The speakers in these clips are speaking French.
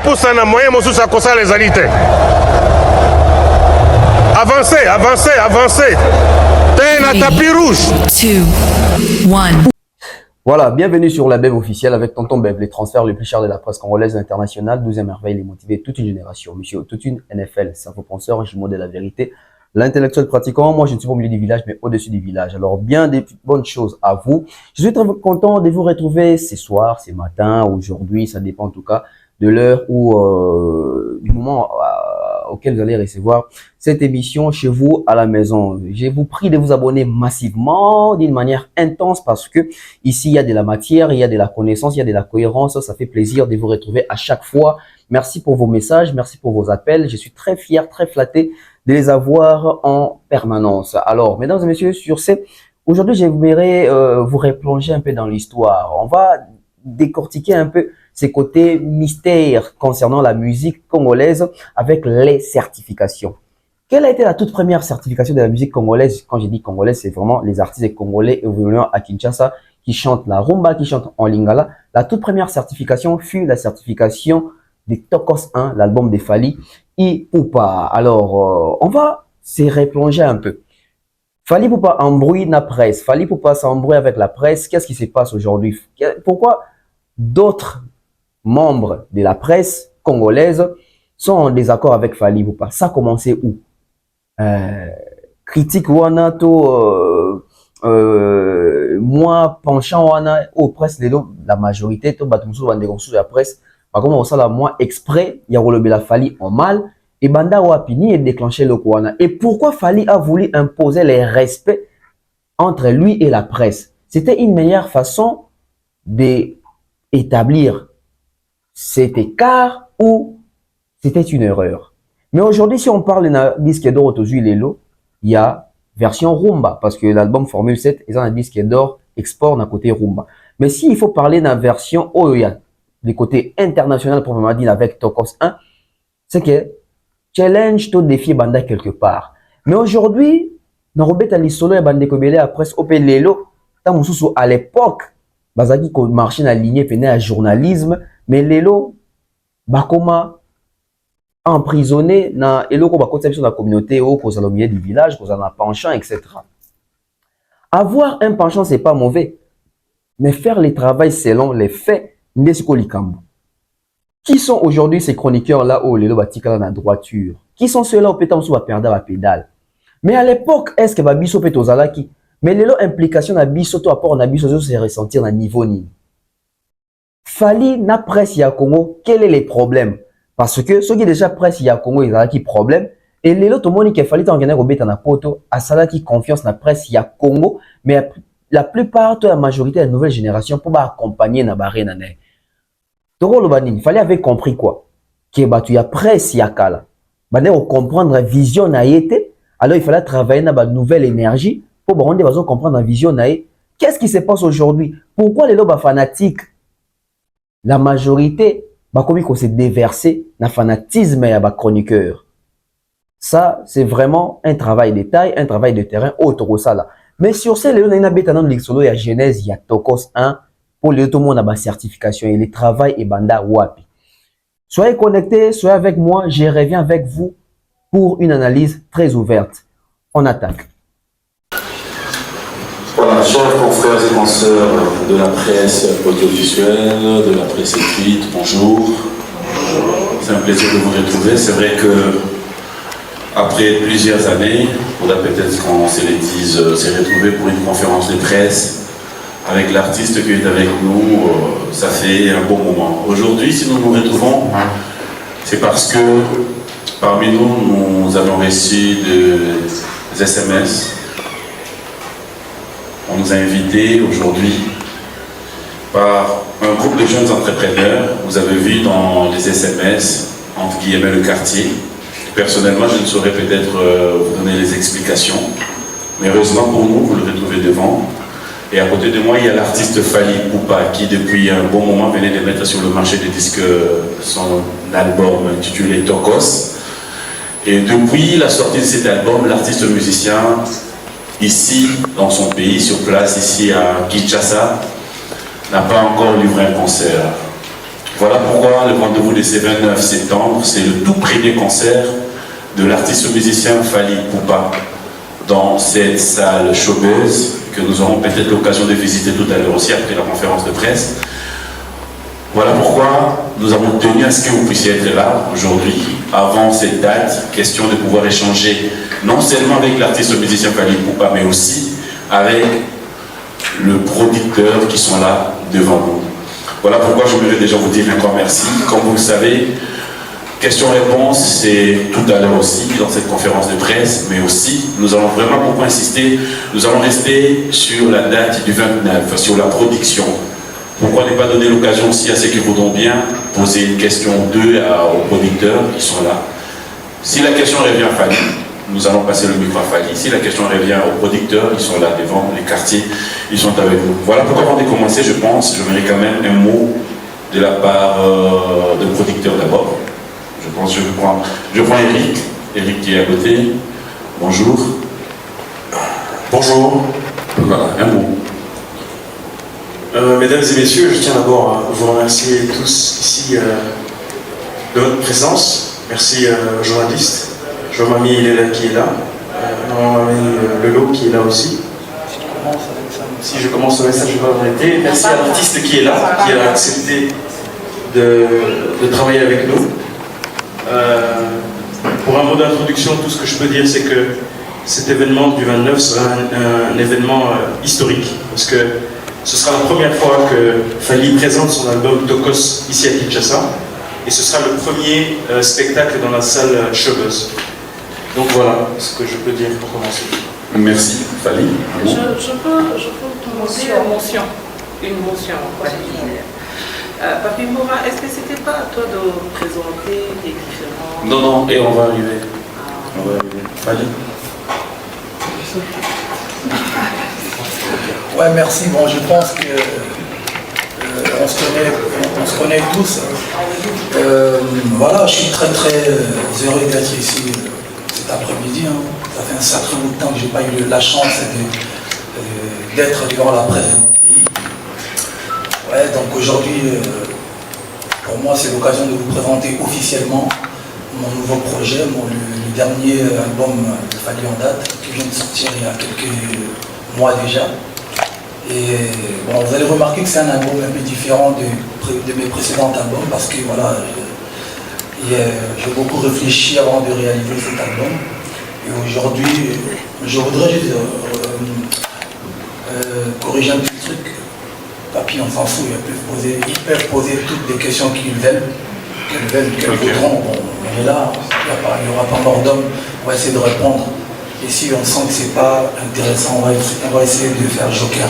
poussa na moyen mosusu akosa les alités. Avancez, avancez, avancez. T'es la tapis rouge. 2, 1. Voilà, bienvenue sur la BEV officielle avec Tonton Bev, les transferts les plus chers de la presse congolaise internationale, 12e merveille, les motivés, toute une génération. Monsieur, toute une NFL, cerveau penseur, jumeau de la vérité, l'intellectuel pratiquant. Moi, je ne suis pas au milieu du village, mais au-dessus du village. Alors, bien des bonnes choses à vous. Je suis très content de vous retrouver ce soir, ce matin, aujourd'hui, ça dépend en tout cas de l'heure ou du moment auquel vous allez recevoir cette émission chez vous à la maison. Je vous prie de vous abonner massivement, d'une manière intense, parce que ici, il y a de la matière, il y a de la connaissance, il y a de la cohérence. Ça fait plaisir de vous retrouver à chaque fois. Merci pour vos messages, merci pour vos appels. Je suis très fier, très flatté de les avoir en permanence. Alors, mesdames et messieurs, sur ce, aujourd'hui, j'aimerais vous replonger un peu dans l'histoire. On va décortiquer un peu ces côtés mystères concernant la musique congolaise avec les certifications. Quelle a été la toute première certification de la musique congolaise? Quand je dis congolaise, c'est vraiment les artistes congolais évoluant à Kinshasa qui chantent la rumba, qui chantent en lingala. La toute première certification fut la certification de Tokos 1, l'album de Fally Ipupa. Alors, on va se replonger un peu. Fally Ipupa embrouille la presse. Fally Ipupa s'embrouille avec la presse. Qu'est-ce qui se passe aujourd'hui? Pourquoi d'autres membres de la presse congolaise sont en désaccord avec Fally Ipupa? Ça a commencé où? Critique wana to moi penchant wana au presse la majorité to batumusu bande de la presse ba comme ça la moi exprès ya rolobela Fally en mal et banda wapini et déclencher le wana. Et pourquoi Fally a voulu imposer les respects entre lui et la presse? C'était une meilleure façon d'établir cet écart ou c'était une erreur? Mais aujourd'hui, si on parle d'un disque d'or autour Lelo, il y a version rumba parce que l'album Formule 7 est un disque d'or export d'un côté rumba. Mais s'il faut parler d'une version Oya, du côté international proprement dit avec Tokos 1, c'est que challenge tout défi banda quelque part. Mais aujourd'hui, dans Robert Alisolo et bande kobele après Opé Lelo, à l'époque, bazaki ko marché na lignée peine à journalisme, mais Lelo bakoma emprisonné na eloko ba conception de la communauté au cause au milieu du village, cause un penchant, etc. Avoir un penchant, c'est pas mauvais, mais faire le travail selon les faits, n'est-ce likambo. Qui sont aujourd'hui ces chroniqueurs-là au Lelo batika dans la droiture? Qui sont ceux-là au pétam sous à perdre la pédale? Mais à l'époque, est-ce que babiso petozalaki? Mais Lelo implication na biso to apport na biso se ressentir na niveau ni. Fally na presse ya Congo, quel est le problème? Parce que ceux qui déjà presse ya Congo, ils ont qui problème. Et Lelo to moni qu'il fallait t'engager robeta na poto, à ça qui confiance na presse ya Congo, mais la plupart de la majorité de la nouvelle génération pour accompagner na barre na ne. Toro Lobanini, il fallait avoir compris quoi? Que bah tu y a presse ya kala. Bah comprendre la vision na été, alors il fallait travailler na ba nouvelle énergie pour rendre les gens comprendre la vision na. Qu'est-ce qui se passe aujourd'hui? Pourquoi les lobes fanatiques, la majorité, bah comme ils s'est déversé dans le fanatisme et à chroniqueur? Ça, c'est vraiment un travail de taille, un travail de terrain autre ça là. Mais sur ce, il y a un l'exolo, il y a Genèse, il y a Tokos 1 pour le tout le monde à ma certification et le travail et banda wapi. Soyez connectés, soyez avec moi, je reviens avec vous pour une analyse très ouverte. On attaque. Voilà, chers confrères et consoeurs de la presse audiovisuelle, de la presse écrite, bonjour. C'est un plaisir de vous retrouver. C'est vrai que après plusieurs années, on a peut-être qu'on se les dise, s'est retrouvé pour une conférence de presse avec l'artiste qui est avec nous, ça fait un bon moment. Aujourd'hui, si nous nous retrouvons, c'est parce que parmi nous, nous avons reçu des SMS. On nous a invités aujourd'hui par un groupe de jeunes entrepreneurs. Vous avez vu dans les SMS, entre guillemets, le quartier. Personnellement, je ne saurais peut-être vous donner les explications. Mais heureusement pour nous, vous le retrouvez devant. Et à côté de moi, il y a l'artiste Fally Ipupa qui, depuis un bon moment, venait de mettre sur le marché des disques son album intitulé Tokos. Et depuis la sortie de cet album, l'artiste musicien, ici, dans son pays, sur place, ici à Kinshasa, n'a pas encore livré un concert. Voilà pourquoi le rendez-vous de ce 29 septembre, c'est le tout premier concert de l'artiste musicien Fally Ipupa dans cette salle Showbuzz que nous aurons peut-être l'occasion de visiter tout à l'heure aussi après la conférence de presse. Voilà pourquoi nous avons tenu à ce que vous puissiez être là aujourd'hui, avant cette date, question de pouvoir échanger non seulement avec l'artiste musicien Fally Ipupa, mais aussi avec le producteur qui sont là devant nous. Voilà pourquoi je voudrais déjà vous dire un grand merci. Comme vous le savez, question-réponse, c'est tout à l'heure aussi dans cette conférence de presse, mais aussi, nous allons vraiment beaucoup insister, nous allons rester sur la date du 29, sur la production. Pourquoi ne pas donner l'occasion aussi à ceux qui voudront bien poser une question d'eux aux producteurs qui sont là. Si la question revient à Fally, nous allons passer le micro à Fally. Si la question revient aux producteurs, ils sont là devant, les quartiers, ils sont avec nous. Voilà pourquoi avant de commencer, je pense, je mérite quand même un mot de la part de producteur d'abord. Je pense que je prends Eric qui est à côté. Bonjour. Bonjour. Voilà, un mot. Mesdames et messieurs, je tiens d'abord à vous remercier tous ici de votre présence. Merci aux journalistes. Je vois Mamie Léla qui est là. Mamie Lelo qui est là aussi. Si je commence le message, je vais arrêter. Merci à l'artiste qui est là, qui a accepté de travailler avec nous. Pour un mot d'introduction, tout ce que je peux dire, c'est que cet événement du 29 sera un événement historique. Parce que ce sera la première fois que Fally présente son album Tokos ici à Kinshasa. Et ce sera le premier spectacle dans la salle Showbuzz. Donc voilà ce que je peux dire pour commencer. Merci, Fally. Je peux demander une motion. Papi Moura, est-ce que c'était pas à toi de présenter les différents... Non, et on va arriver. On va arriver. Fally. Ouais, merci. Bon, je pense que on se connaît tous. Voilà, je suis très heureux d'être ici cet après-midi. Hein. Ça fait un sacré bout de temps que je n'ai pas eu la chance d'être devant la presse de mon pays. Ouais, donc aujourd'hui, pour moi, c'est l'occasion de vous présenter officiellement mon nouveau projet, le dernier album de Fally en date, qui vient de sortir il y a quelques mois déjà. Et bon, vous allez remarquer que c'est un album un peu différent de mes précédents albums parce que voilà, j'ai beaucoup réfléchi avant de réaliser cet album. Et aujourd'hui, je voudrais juste corriger un petit truc. Papy, on s'en fout, ils peuvent poser toutes les questions qu'ils veulent, qu'elles voudront. Bon, on est là, il n'y aura pas mort d'homme, on va essayer de répondre. Et si on sent que c'est pas intéressant, on va essayer de faire joker.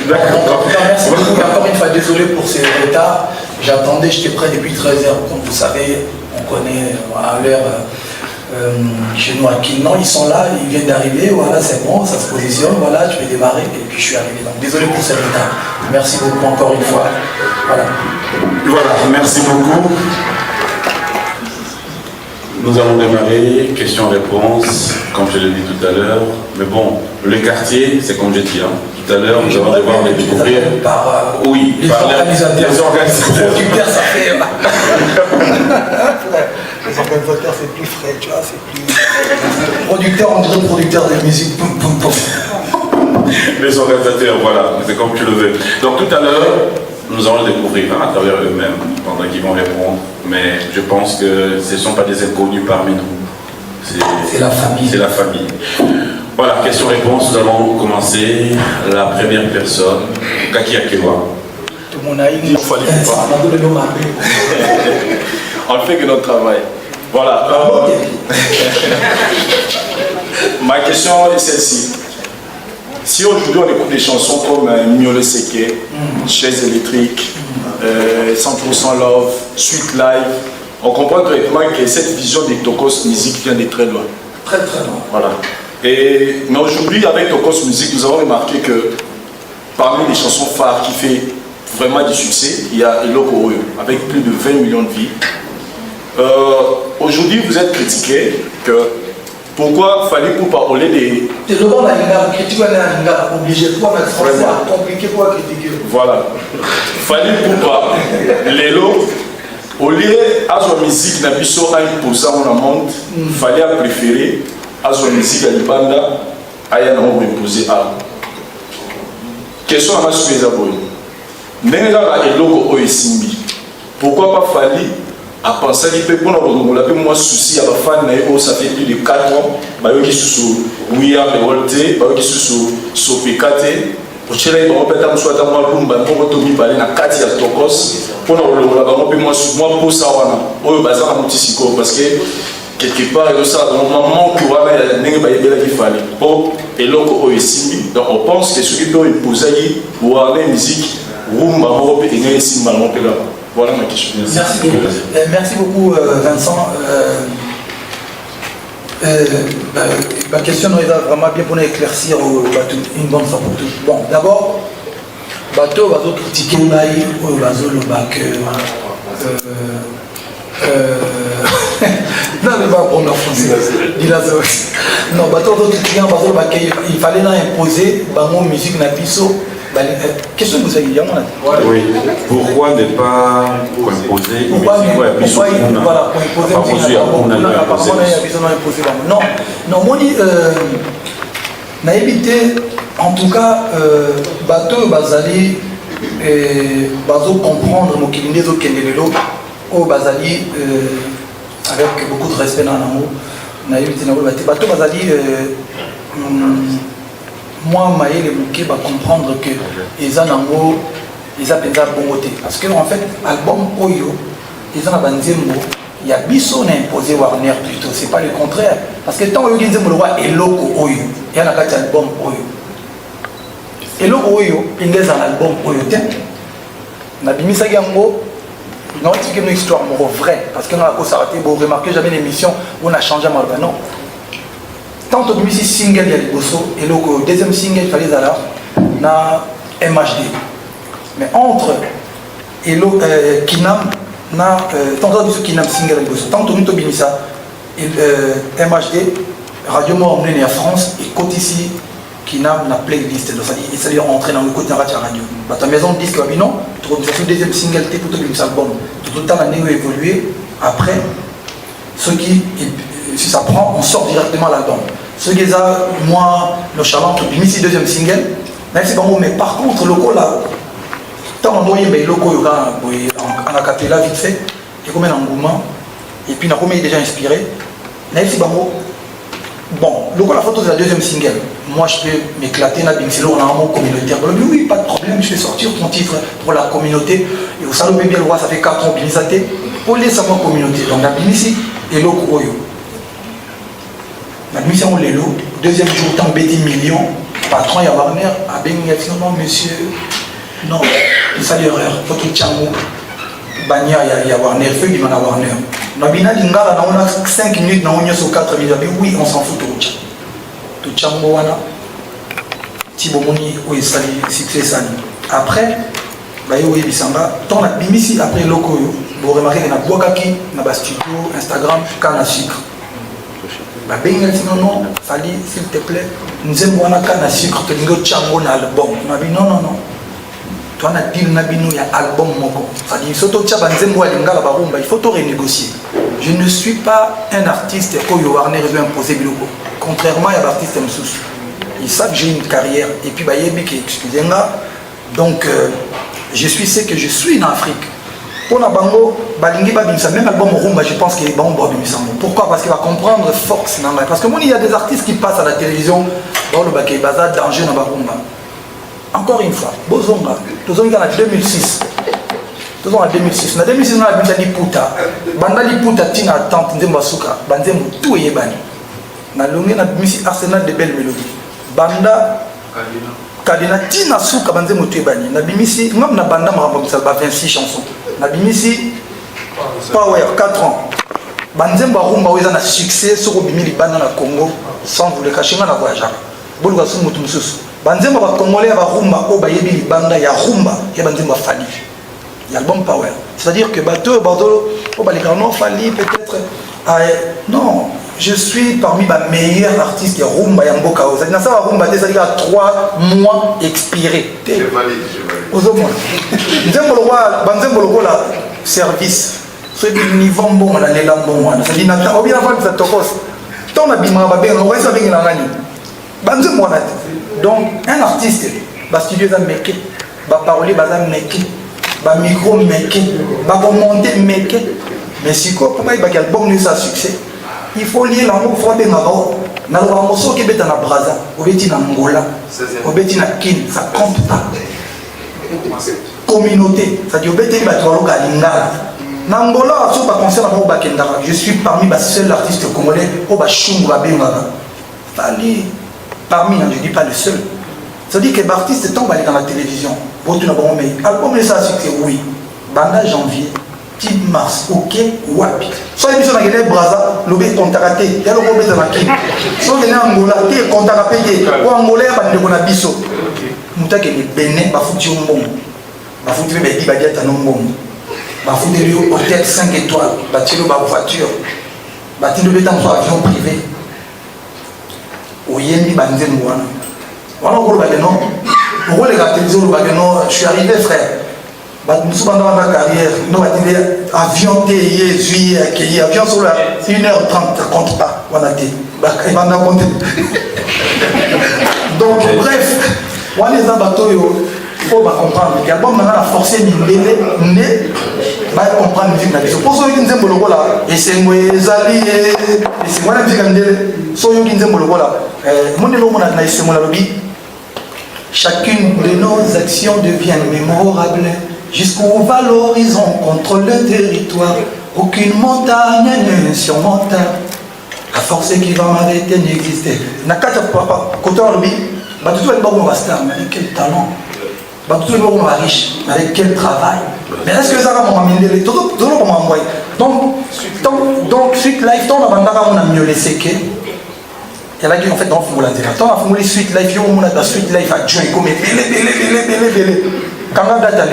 D'accord. Merci beaucoup. Encore une fois, désolé pour ces retards. J'attendais, j'étais prêt depuis 13h. Comme vous savez, on connaît à l'heure chez nous à Kinnon. Ils sont là, ils viennent d'arriver. Voilà, c'est bon, ça se positionne. Voilà, je vais démarrer. Et puis je suis arrivé. Donc désolé pour ces retards. Merci beaucoup encore une fois. Voilà. Voilà, merci beaucoup. Nous allons démarrer, question-réponse, comme je l'ai dit tout à l'heure. Mais bon, le quartier, c'est comme je dis, hein. Tout à l'heure, nous allons devoir les découvrir. Oui, les par organisateurs. les organisateurs. Ça fait... Les organisateurs, c'est plus frais, tu vois, c'est plus... Producteur, on dirait producteur de musique. Poum, poum, poum. Les organisateurs, voilà, c'est comme tu le veux. Donc tout à l'heure, nous allons les découvrir à travers eux-mêmes, pendant qu'ils vont répondre. Mais je pense que ce ne sont pas des inconnus parmi nous. C'est la famille. C'est la famille. Voilà, question-réponse, nous allons commencer. La première personne, Kaki Akewa. Tout le monde a une... On fait que notre travail. Voilà. Ma question est celle-ci. Si aujourd'hui on écoute des chansons comme Mignole Seke, Chaise électrique, 100% Love, Sweet Life, on comprend directement que cette vision des Tokos Music vient de très loin. Très loin. Voilà. Mais aujourd'hui, avec Tokos Music, nous avons remarqué que parmi les chansons phares qui fait vraiment du succès, il y a Eloko Oyo, avec plus de 20 millions de vies. Aujourd'hui, vous êtes critiqué que Pourquoi fallait pas parler des... C'est le bon à l'ingara, critique à l'ingara, obligé de mettre français à compliqué pour critiquer. Voilà. Fallait pas les lots, au lieu à la musique n'a plus imposant dans le monde, fallait préférer à la musique à l'ibanda à y avoir imposé à. Question à ma soumise à vous. N'engara et logo o esimbi. Pourquoi pas fallait à penser qu'il peut prendre moi souci à la fin ça fait plus de 4 ans bah qui sous oui à révolté bah qui sous sopécaté pour cela il va peut-être soit dans moi rumba pour tomber balé na kati ya tokos pour nous la ba moi pour ça wana o baza na mutisiko parce que quelque part il ça dans moment que wana n'engue ba yebela qui fallait bon et loko o esimi donc on pense que ce qui peut imposer ou à la musique rumba mo pe ngé esimi malmo pe là. Voilà ma question. Merci beaucoup. Merci beaucoup Vincent. Ma question est vraiment bien pour éclaircir une bonne fois pour tous. Bon, d'abord, bateau va critiquer Maï ou Bazo le bac. Non, mais pas pour français. Non, bateau va critiquer Bazo le bac. Il fallait imposer Bango musique na piso. Question que vous avez dit, oui. Pourquoi ne pas imposer Non, moi, n'a évité, en tout cas, bateau, bazali, bazo comprendre, mon kilindé, zo kendelelo, au bazali, avec beaucoup de respect dans l'amour, n'a évité, bateau, bazali, moi, Maïe, les bouquets, va comprendre que les anangos, les appels à bongoté. Parce que, en fait, album Oyo, les anabandzembo, il y a Bissot imposé Warner plutôt, c'est pas le contraire. Parce que tant que le roi est loco Oyo, il y a un album Oyo. Et loco Oyo, il y a un album Oyo. Nabimisa Yango, non, c'est une histoire vraie. Parce que nous avons s'arrêter, vous remarquez jamais l'émission où on a changé à Malba. Non. Tant que nous single il y a les bossos et le deuxième single il fallait alors na MHD. Mais entre et le Kinam na tant que nous Kinam single les bossos tant que nous tobini ça MHD Radio Mort en France et côté ici Kinam na playlist donc il s'est rentré dans le côté radio. Bah ta maison de disque non tu trouves le deuxième single t'es pour tobini ça album tout le temps l'année a évolué après ce qui si ça prend, on sort directement l'album. Ce qui est ça, moi, le chaland, puis ici deuxième single, même si bon, mais par contre, le logo là, tant on a eu le logo, on a capté là vite fait, et comme un engouement, et puis on a déjà inspiré, même si bon, le logo la photo c'est la deuxième single. Moi, je peux m'éclater, c'est là, on a un mot communautaire. Oui, pas de problème, je vais sortir ton titre pour la communauté. Et au salon bien le roi, ça fait 4 ans, Bilisaté, pour les savants communauté. Donc, la ici, et logo Oyo. La mission les lots, deuxième jour, tant 10 millions, patron, il y a Warner, à Béni, non, monsieur, non, c'est ça l'erreur, il faut tout tchango, Bania, il y a Warner, feu, il y a Warner. Nabina Lingala, on a 5 minutes, on a sur 4 minutes, oui, on s'en fout tout tchango, wana, Tibomoni, oui, sali, succès sali. Après, oui, Bissamba, tant la bimisi, après loko, vous remarquez qu'il y a Boakaki, il y a studio, Instagram, canne à sucre. Non, Fali, s'il te plaît, nous aimons un canne à sucre, que nous avons un album. Non. Toi, il y a un album. Il faut tout renégocier. Je ne suis pas un artiste qui Warner veut imposer. Contrairement à l'artiste Msous. Ils savent que j'ai une carrière. Et puis, excusez-moi. Donc, je suis ce que je suis en Afrique. Pour la bango, même album Rumba, je pense qu'il est bon. Pourquoi? Parce qu'il va comprendre force. Parce que moi, il y a des artistes qui passent à la télévision dans le baquet bazar danger dans Rumba. Encore une fois, Bozonga, en 2006. En 2006, en 2006, on a vu Liputa. Banda Liputa, Tina, Tante, Nzemba Souka, Banzem, tout est banni. On a l'ongé dans Arsenal de belles mélodies. Banda. Kadina Tina Souka Banzem tout est banni. Na bimisi, même na banda marabamisa 26 chansons. Na bimisi Power 4 ans. Banzem Barumba où ils ont un succès sur le bimili banda na Congo sans vous le cacher na voyageur. Boluga sumutu mususu. Banzem ba Congolais ba rumba o ba yebi banda ya rumba ya banzem ba Fali. Il y a l'album Power. C'est-à-dire que bateau Bordeaux au Balikano Fali peut-être non, je suis parmi les meilleurs artistes qui rumba Yamboka. C'est ça rumba, c'est-à-dire à 3 mois expirés. Je valide. Nzembo la service. C'est du niveau bon à l'élan bon. C'est-à-dire que bien avant ça tokos. Ton abima va bien, on va ça bien la gagner. Donc un artiste, bah studio ça meke, bah parler bah ça meke, bah micro meke, bah monter meke. Mais si quoi, pour moi il va qu'il album ne sa succès. Il faut lier l'amour fort de Nagao. Dans le morceau qui est dans la Braza, au Béti Angola, au Béti na Kin, ça compte pas. Communauté, c'est-à-dire au Béti Batoualo Galingala. Nangola, si on va concert à Bakendara, je suis parmi les seuls artistes congolais au Bachunga Bengara. Parmi, je ne dis pas le seul. C'est-à-dire que les artistes tombent dans la télévision. Vous n'avez pas mais album ça succès, oui. Banda janvier. Type mars, ok, wapi. Soit il y a des Braza, le bé contacté, il y a le robé de la Kim. Soit il y a Angola, qui est contacté, ou Angolais, il y a des biso. Nous avons des Bénin, bah foutu un bon. Bah foutu un bédi, bah diète un bon. Bah foutu un hôtel 5 étoiles, bah tu as une voiture. Bah tu as un avion privé. Ou yémi, bah nous avons un. Voilà, on va dire non. On va les télévision, on va dire non, je suis arrivé, frère. Nous sommes dans ma carrière, nous avons dit avion TI, accueilli, avion sur la 1h30, ça ne compte pas. Donc, bref, moi les bateaux, il faut comprendre. L'album a forcé Mindele, va comprendre la musique. Pour ceux qui nous aiment le là, et c'est moi, Zali, et c'est moi la musique Mindele, ceux qui nous aiment le là, mon élo, mon adnaïs, c'est mon lobby. Chacune de nos actions devient mémorable. Jusqu'où va l'horizon contre le territoire. Aucune montagne n'est insurmontable. La force qui va m'arrêter n'existe. Nakata papa, côté Orbi, tout le monde va star, mais avec quel talent. Tout le monde va riche, mais avec quel travail. Mais est-ce que ça va m'amener tout le monde m'envoie. Donc, suite live, on a mieux laissé que. Il y a qui en fait dans le on a formulé suite live, on a la suite live à Dieu, comme belé. Quand on a date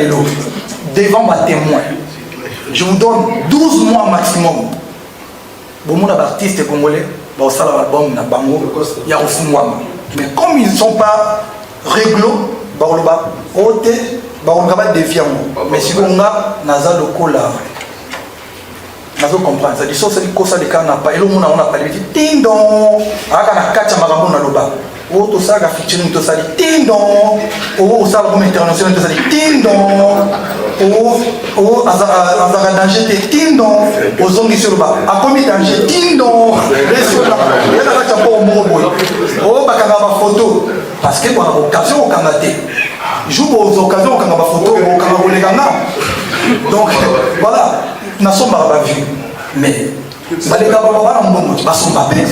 devant ma témoin, je vous donne 12 mois maximum. Bon, mon artiste congolais, bon, ça l'album n'a pas mot, il y a au mois. Mais comme ils ne sont pas réglo, on va défier. Mais si on a Naza Lokola, Nazo comprendre, ça dit ça, c'est que ça, les cas n'a pas, et le monde n'a pas dit, tindon, à la carte, ma ramon n'a pas. Oh, tout ça, la featuring, tout ça, tindon. Oh, ça, l'album international, tout ça, tindon. Oh, Azara danger, tindon. Aux zombies sur le bas. À combien danger, tindon. Et sur là, il y a la carte pour mon boy. Oh, bakanga ma photo. Parce que, pour l'occasion, on a gâté. Joue aux occasions, on a ma photo, on a les gars. Donc, voilà, nous sommes pas vus. Mais, les gars, ils sont pas payés.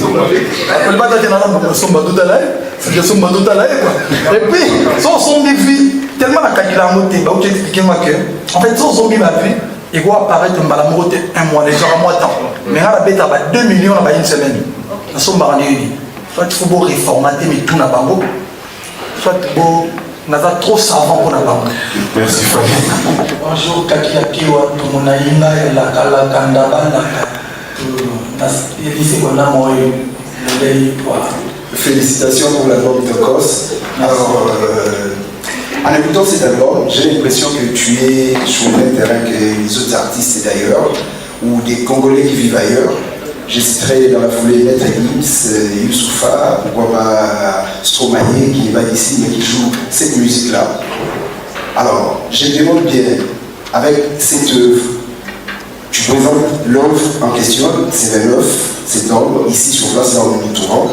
Et puis, ce sont des vies tellement la caguillarmoté, je vais expliquer moi que, en fait, ce sont des vies, ils vont apparaître un mois, les gens à mois de temps. Mais à la bête, 2 millions dans une semaine. Nous sommes pas réunis. Soit il faut reformater, mais tout n'a pas beau. Soit il faut trop savant pour la banque. Merci Fabien. Bonjour, Kakiakiwa, tout mon aïna, la Kalakandaba, Félicitations pour l'album de Kos. Alors, en écoutant cet album, j'ai l'impression que tu es sur le même terrain que les autres artistes d'ailleurs, ou des Congolais qui vivent ailleurs. Je citerai dans la foulée Maître Gims, Youssoufa, pourquoi pas Stromae qui n'est pas ici mais qui joue cette musique-là. Alors, je me demande bien, avec cette œuvre, tu présentes l'œuvre en question, c'est 29 septembre, ici sur place, là où nous nous trouvons.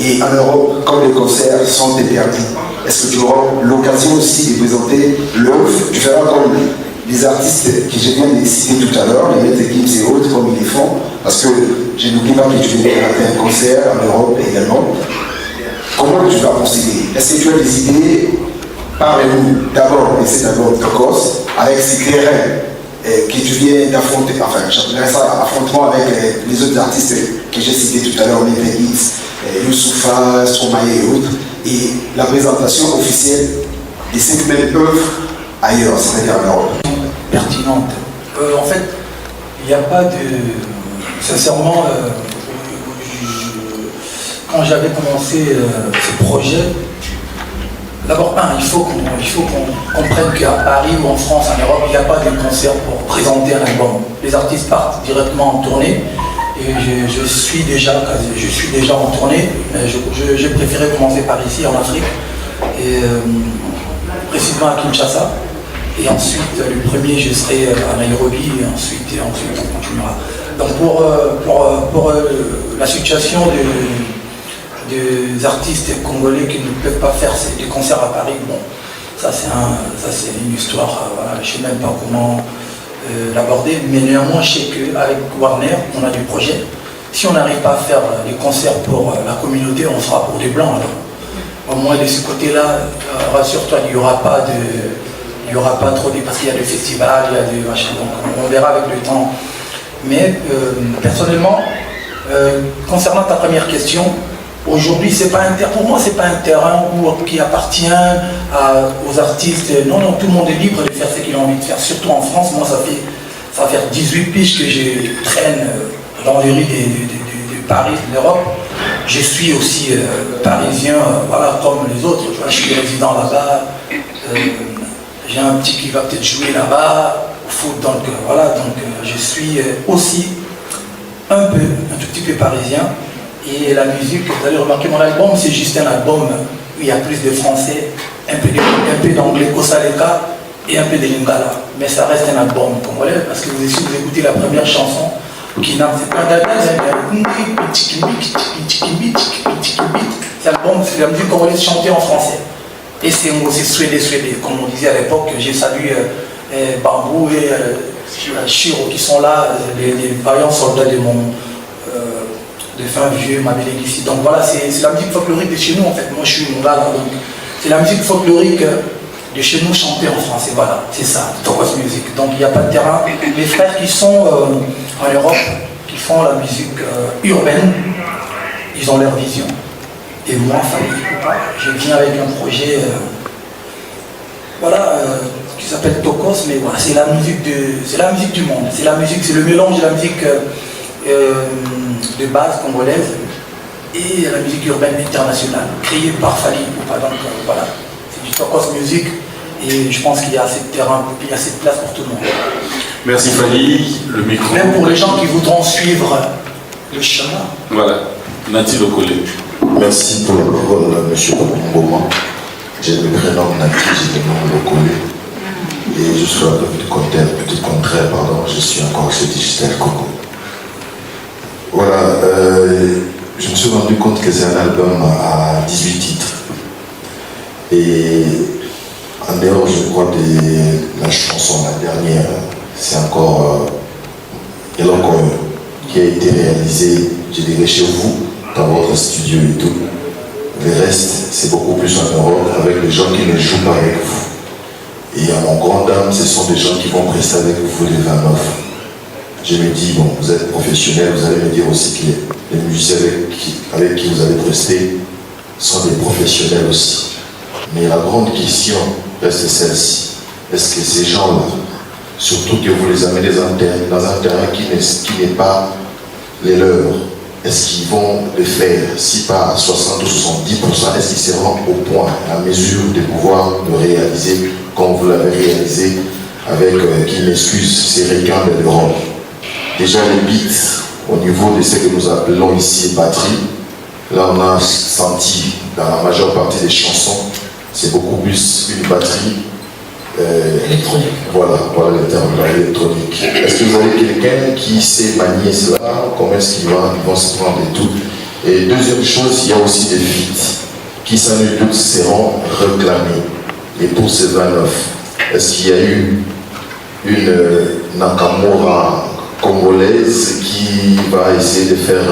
Et en Europe, quand les concerts sont interdits, est-ce que tu auras l'occasion aussi de présenter l'œuvre? Tu feras comme les artistes que je viens de citer tout à l'heure, les Maître Gims et autres, comme ils les font, parce que je n'oublie pas que tu viens de rater un concert en Europe également. Comment tu vas procéder? Est-ce que tu as des idées? Parlez-nous d'abord de cet album de Kos, avec ces terrains que tu viens d'affronter, enfin, j'appellerais ça affrontement avec les autres artistes que j'ai cités tout à l'heure, Maître Gims, Youssoufa, Stromae et autres, et la présentation officielle de cette même œuvre ailleurs, c'est-à-dire en Europe. Pertinente. En fait, il n'y a pas de... Sincèrement, quand j'avais commencé ce projet, d'abord, il faut qu'on comprenne qu'à Paris ou en France, en Europe, il n'y a pas de concert pour présenter un album. Les artistes partent directement en tournée. Et je suis déjà en tournée. Mais j'ai préféré commencer par ici, en Afrique. Et précisément à Kinshasa. Et ensuite, le premier, je serai à Nairobi. Et ensuite on continuera. Donc pour la situation des artistes congolais qui ne peuvent pas faire des concerts à Paris, bon, ça c'est une histoire, voilà, je ne sais même pas comment l'aborder, mais néanmoins je sais qu'avec Warner, on a du projet. Si on n'arrive pas à faire les concerts pour la communauté, on fera pour des blancs alors. Au moins de ce côté-là, rassure-toi, il n'y aura pas trop de... parce qu'il y a des festivals, il y a des machins, donc on verra avec le temps. Mais personnellement, concernant ta première question, aujourd'hui, pour moi, c'est pas un terrain qui appartient aux artistes. Non, tout le monde est libre de faire ce qu'il a envie de faire. Surtout en France, moi, ça va faire 18 piges que je traîne dans les rues de Paris, de l'Europe. Je suis aussi parisien, voilà, comme les autres. Tu vois, je suis résident là-bas. J'ai un petit qui va peut-être jouer là-bas au foot, donc voilà. Donc je suis aussi un tout petit peu parisien. Et la musique, vous allez remarquer, mon album, c'est juste un album où il y a plus de français, un peu d'anglais, Kosaleka, et un peu de lingala. Mais ça reste un album congolais, parce que si vous écoutez la première chanson, qui n'a pas c'est la musique congolaise chantée en français. Et c'est suédé, comme on disait à l'époque. J'ai salué Bambou et Chiro qui sont là, les vaillants soldats de fin vieux, ma belle ici. Donc voilà, c'est la musique folklorique de chez nous en fait. Moi je suis là, donc c'est la musique folklorique de chez nous chantée en français. Voilà, c'est ça, Tokos Music. Donc il n'y a pas de terrain. Les frères qui sont en Europe, qui font la musique urbaine, ils ont leur vision. Et moi, je viens avec un projet qui s'appelle Tokos, mais voilà, c'est la musique du monde. C'est le mélange de la musique de base congolaise et la musique urbaine internationale, créée par Fali. Donc voilà, c'est du Tokos Music et je pense qu'il y a assez de terrain, il y a assez de place pour tout le monde. Merci Fali, le micro. Même pour les gens qui voudront suivre le chemin. Voilà, Nati Lokole. Merci pour la parole, M. Mboma. J'ai le prénom Nati, j'ai le nom Lokole. Et je suis un petit contraire, pardon, je suis encore chez Digital Coco. Voilà, je me suis rendu compte que c'est un album à 18 titres. Et en dehors, je crois, de la chanson, la dernière, c'est encore Elokoyo, qui a été réalisé, je dirais, chez vous, dans votre studio et tout. Le reste, c'est beaucoup plus en Europe, avec des gens qui ne jouent pas avec vous. Et à mon grand dame, ce sont des gens qui vont prester avec vous les 29. Je me dis, bon, vous êtes professionnel, vous allez me dire aussi que les musiciens avec qui vous allez prester sont des professionnels aussi. Mais la grande question reste celle-ci. Est-ce que ces gens-là, surtout que vous les amenez dans un terrain qui n'est pas les leurs, est-ce qu'ils vont le faire, si pas à 60 ou 70%, est-ce qu'ils seront au point, à mesure de pouvoir le réaliser comme vous l'avez réalisé avec, qui m'excuse, ces requins de l'Europe. Déjà les beats, au niveau de ce que nous appelons ici batterie, là on a senti dans la majeure partie des chansons, c'est beaucoup plus une batterie électronique. Voilà le terme, électronique. Est-ce que vous avez quelqu'un qui sait manier cela? Comment est-ce qu'ils vont se prendre et tout? Et deuxième chose, il y a aussi des feats qui sans nul doute seront réclamés. Et pour ces 29, est-ce qu'il y a eu une Nakamura congolaise qui va essayer de faire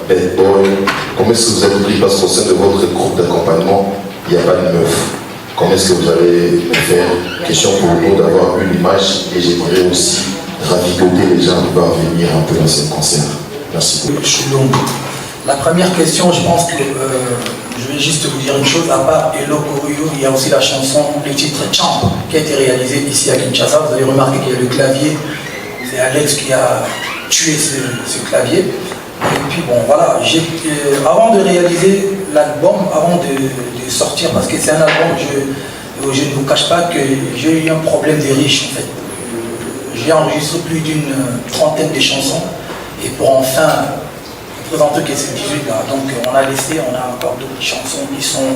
Bad Boy? Comment est-ce que vous avez pris? Parce qu'au sein de votre groupe d'accompagnement, il n'y a pas de meuf. Comment est-ce que vous allez faire? Question pour nous d'avoir une image et j'aimerais aussi ravigoter les gens qui vont venir un peu dans ce concert. Merci beaucoup. La première question, je pense que je vais juste vous dire une chose, à part Elokoyo, il y a aussi la chanson, le titre Champ, qui a été réalisé ici à Kinshasa. Vous avez remarqué qu'il y a le clavier, c'est Alex qui a tué ce clavier. Et puis bon, voilà, avant de réaliser l'album, avant de sortir, parce que c'est un album, je ne vous cache pas que j'ai eu un problème de riche en fait. J'ai enregistré plus d'une trentaine de chansons, et pour enfin présenter que c'est 18 là, donc on a encore d'autres chansons qui sont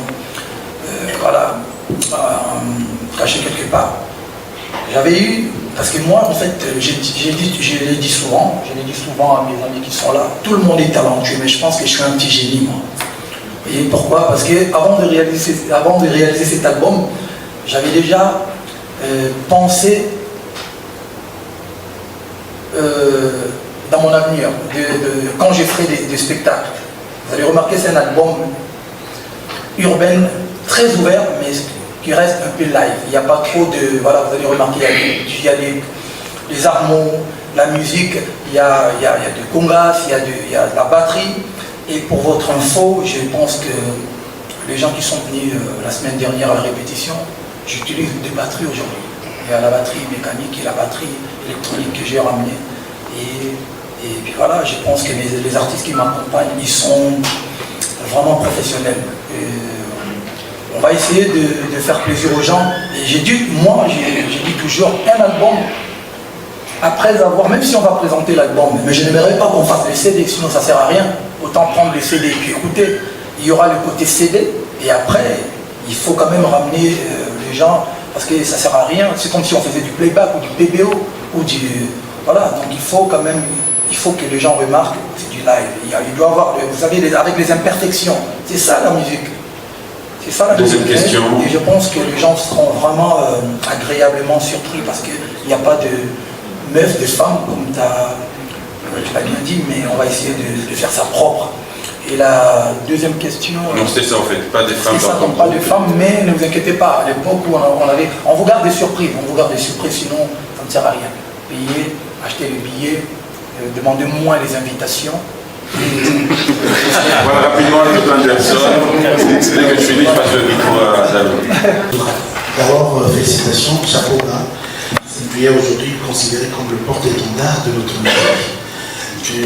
cachées quelque part. J'avais eu, parce que moi en fait, je l'ai dit souvent à mes amis qui sont là, tout le monde est talentueux, mais je pense que je suis un petit génie moi. Et pourquoi? Parce que avant de réaliser cet album, j'avais déjà pensé dans mon avenir, quand je ferai des spectacles. Vous allez remarquer, c'est un album urbain très ouvert, mais qui reste un peu live. Il n'y a pas trop de... Voilà, vous allez remarquer, il y a les harmonies, la musique, il y a des congas, il y a de la batterie. Et pour votre info, je pense que les gens qui sont venus la semaine dernière à la répétition, j'utilise des batteries aujourd'hui. Il y a la batterie mécanique et la batterie électronique que j'ai ramenée. Et puis voilà, je pense que les artistes qui m'accompagnent, ils sont vraiment professionnels. On va essayer de faire plaisir aux gens. Et j'ai dit toujours, un album, après avoir, même si on va présenter l'album, mais je n'aimerais pas qu'on fasse les CD, sinon ça ne sert à rien. Autant prendre les CD et puis écouter. Il y aura le côté CD, et après, il faut quand même ramener les gens, parce que ça ne sert à rien. C'est comme si on faisait du playback ou du PBO, ou du... Voilà, donc il faut quand même, il faut que les gens remarquent que c'est du live. Il doit avoir, vous savez, avec les imperfections. C'est ça la musique. C'est ça la musique. Deuxième question. Et je pense que les gens seront vraiment agréablement surpris, parce qu'il n'y a pas de meufs, de femmes, comme tu l'as bien dit, mais on va essayer de faire ça propre. Et la deuxième question... Non, c'était ça en fait, pas des femmes. C'est ça, donc pas de femmes, mais ne vous inquiétez pas, à l'époque où on vous garde des surprises, sinon ça ne sert à rien. Payez, achetez les billets, demandez-moi les invitations. Voilà, rapidement, avec plein de personnes. Dès que je finis, je passe le micro à David. D'abord, félicitations, chapeau bas. Tu es aujourd'hui considéré comme le porte-étendard de notre musique. Tu es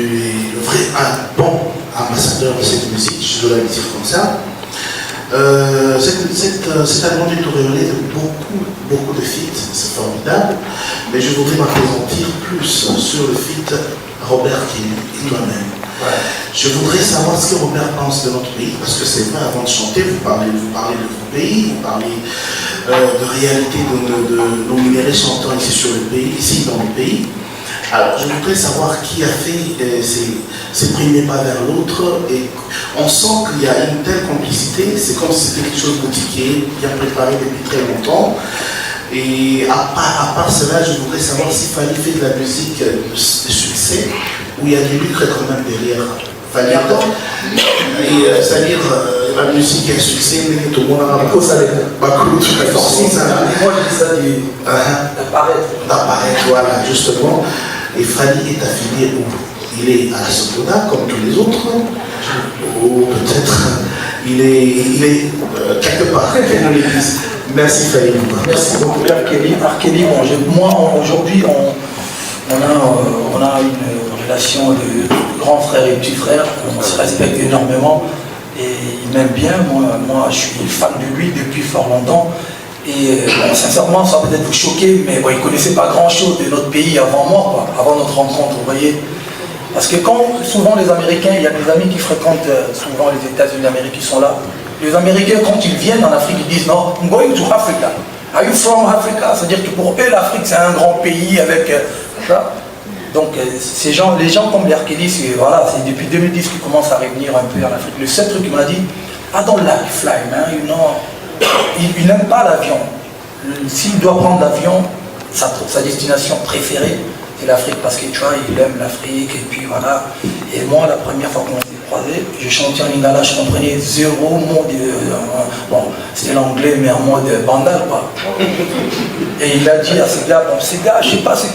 le vrai, un bon ambassadeur de cette musique, je dois le dire comme ça. Cet album est auréolé de beaucoup de feats, c'est formidable, mais je voudrais m'appesantir plus sur le feat Robert Kelly et toi-même. Je voudrais savoir ce que Robert pense de notre pays, parce que c'est vrai, avant de chanter, vous parlez de vos pays, vous parlez de réalité de nos minéraux chantants ici dans le pays. Alors, je voudrais savoir qui a fait ces premiers pas vers l'autre, et on sent qu'il y a une telle complicité, c'est comme si c'était quelque chose de boutiquier, bien préparé depuis très longtemps. Et à part cela, je voudrais savoir s'il fallait faire de la musique de succès, où il y a du lucre quand même derrière. C'est-à-dire la musique est un succès, mais tout le monde a un ça d'apparaître, voilà, justement. Et Fali est affilié où? Il est à la Sopoda, comme tous les autres, ou peut-être il est quelque part, qu'elle nous l'église. Merci Fali. Merci beaucoup, Arkeli. Moi, aujourd'hui, on a une relation de grand frère et petit frère, on se respecte énormément, et il m'aime bien. Moi, je suis fan de lui depuis fort longtemps. Et bon, sincèrement, ça va peut-être vous choquer, mais bon, il ne connaissait pas grand-chose de notre pays avant moi, quoi, avant notre rencontre, vous voyez. Parce que quand souvent les Américains, il y a des amis qui fréquentent souvent les États-Unis d'Amérique qui sont là. Les Américains, quand ils viennent en Afrique, ils disent non, I'm going to Africa. Are you from Africa? C'est-à-dire que pour eux, l'Afrique, c'est un grand pays avec ça. Donc les gens comme Arkeli, voilà, c'est depuis 2010 qu'ils commencent à revenir un peu en Afrique. Le seul truc qu'il m'a dit, I don't like fly, man, you know. Il n'aime pas l'avion. S'il doit prendre l'avion, sa destination préférée, c'est l'Afrique, parce que tu vois, il aime l'Afrique, et puis voilà. Et moi, la première fois qu'on s'est croisés, je chantais en lingala, je comprenais zéro mot de... bon, c'était l'anglais, mais en mode bandal, quoi. Et il a dit à ce gars, bon, ce gars, je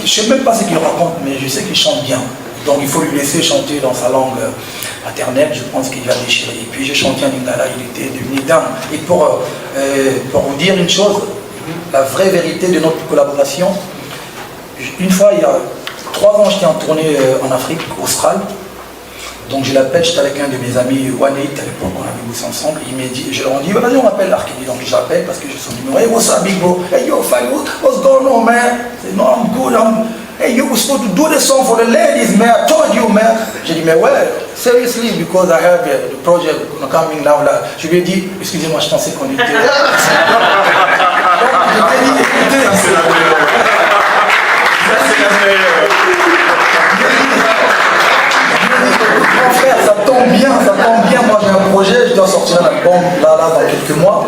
sais même pas ce qu'il raconte, mais je sais qu'il chante bien. Donc il faut lui laisser chanter dans sa langue maternelle, je pense qu'il va déchirer. Et puis j'ai chanté en lingala, il était devenu dingue. Et pour vous dire une chose, la vraie vérité de notre collaboration, une fois, il y a 3 ans, j'étais en tournée en Afrique australe, Donc je l'appelle, j'étais avec un de mes amis, One Eight, à l'époque, on avait bossé ensemble. Il m'a dit, je leur ai dit, vas-y, on m'appelle Arkady. Donc j'appelle parce que j'ai son numéro. Hey, what's up, big bro? Hey, yo, Fanny, what's going on, man? I said, no, I'm good. Hey, you were supposed to do the song for the ladies, man. I told you, man. J'ai dit, mais ouais, seriously, because I have the project coming now. Là. Je lui ai dit, excusez-moi, je pensais qu'on était. Donc, je lui ai dit, écoutez, c'est la meilleure. C'est la meilleure. Mon frère, ça tombe bien, moi j'ai un projet, je dois sortir un album là dans quelques mois.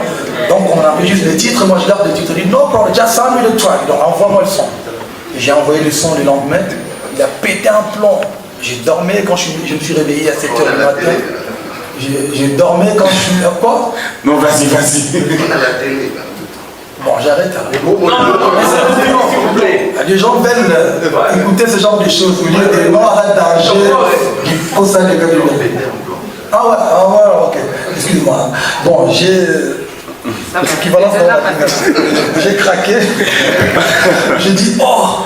Donc on enregistre les titres, moi je garde les titres, il dit no problem, just send me the track, donc envoie-moi le son. Et j'ai envoyé le son le lendemain, il a pété un plomb. J'ai dormi quand je me suis réveillé à 7h du matin. J'ai dormi quand je suis... Quoi? Non, vas-y. Bon, j'arrête. Les gens veulent écouter ce genre de choses. Au lieu de non, arrête d'arranger. Pour ça, les gars, ah ouais, ok. Excuse-moi. Bon, j'ai. L'équivalence de j'ai craqué. J'ai dit, oh!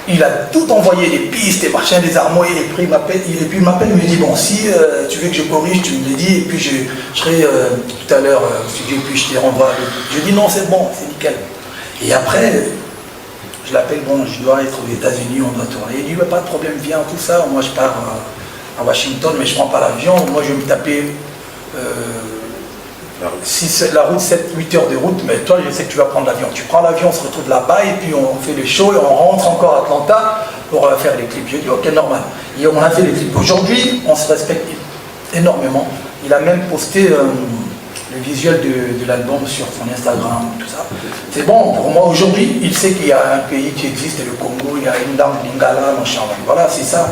Il a tout envoyé, les pistes, les machins, les armoires, et puis il m'appelle, il me dit, bon, si tu veux que je corrige, tu me le dis, et puis je serai tout à l'heure au studio, puis je te renvoie. Je dis, non, c'est bon, c'est nickel. Et après, je l'appelle, bon, je dois être aux États-Unis, on doit tourner. Il dit, pas de problème, viens, tout ça. Moi, je pars à Washington, mais je ne prends pas l'avion. Moi, je vais me taper la route, 7-8 heures de route, mais toi, je sais que tu vas prendre l'avion. Tu prends l'avion, on se retrouve là-bas, et puis on fait le show, et on rentre encore à Atlanta pour faire les clips. Je dis, ok, normal. Et on a fait les clips. Aujourd'hui, on se respecte énormément. Il a même posté le visuel de l'album sur son Instagram, tout ça. C'est bon, pour moi, aujourd'hui, il sait qu'il y a un pays qui existe, le Congo, il y a une dame, Lingala, machin. Voilà, c'est ça.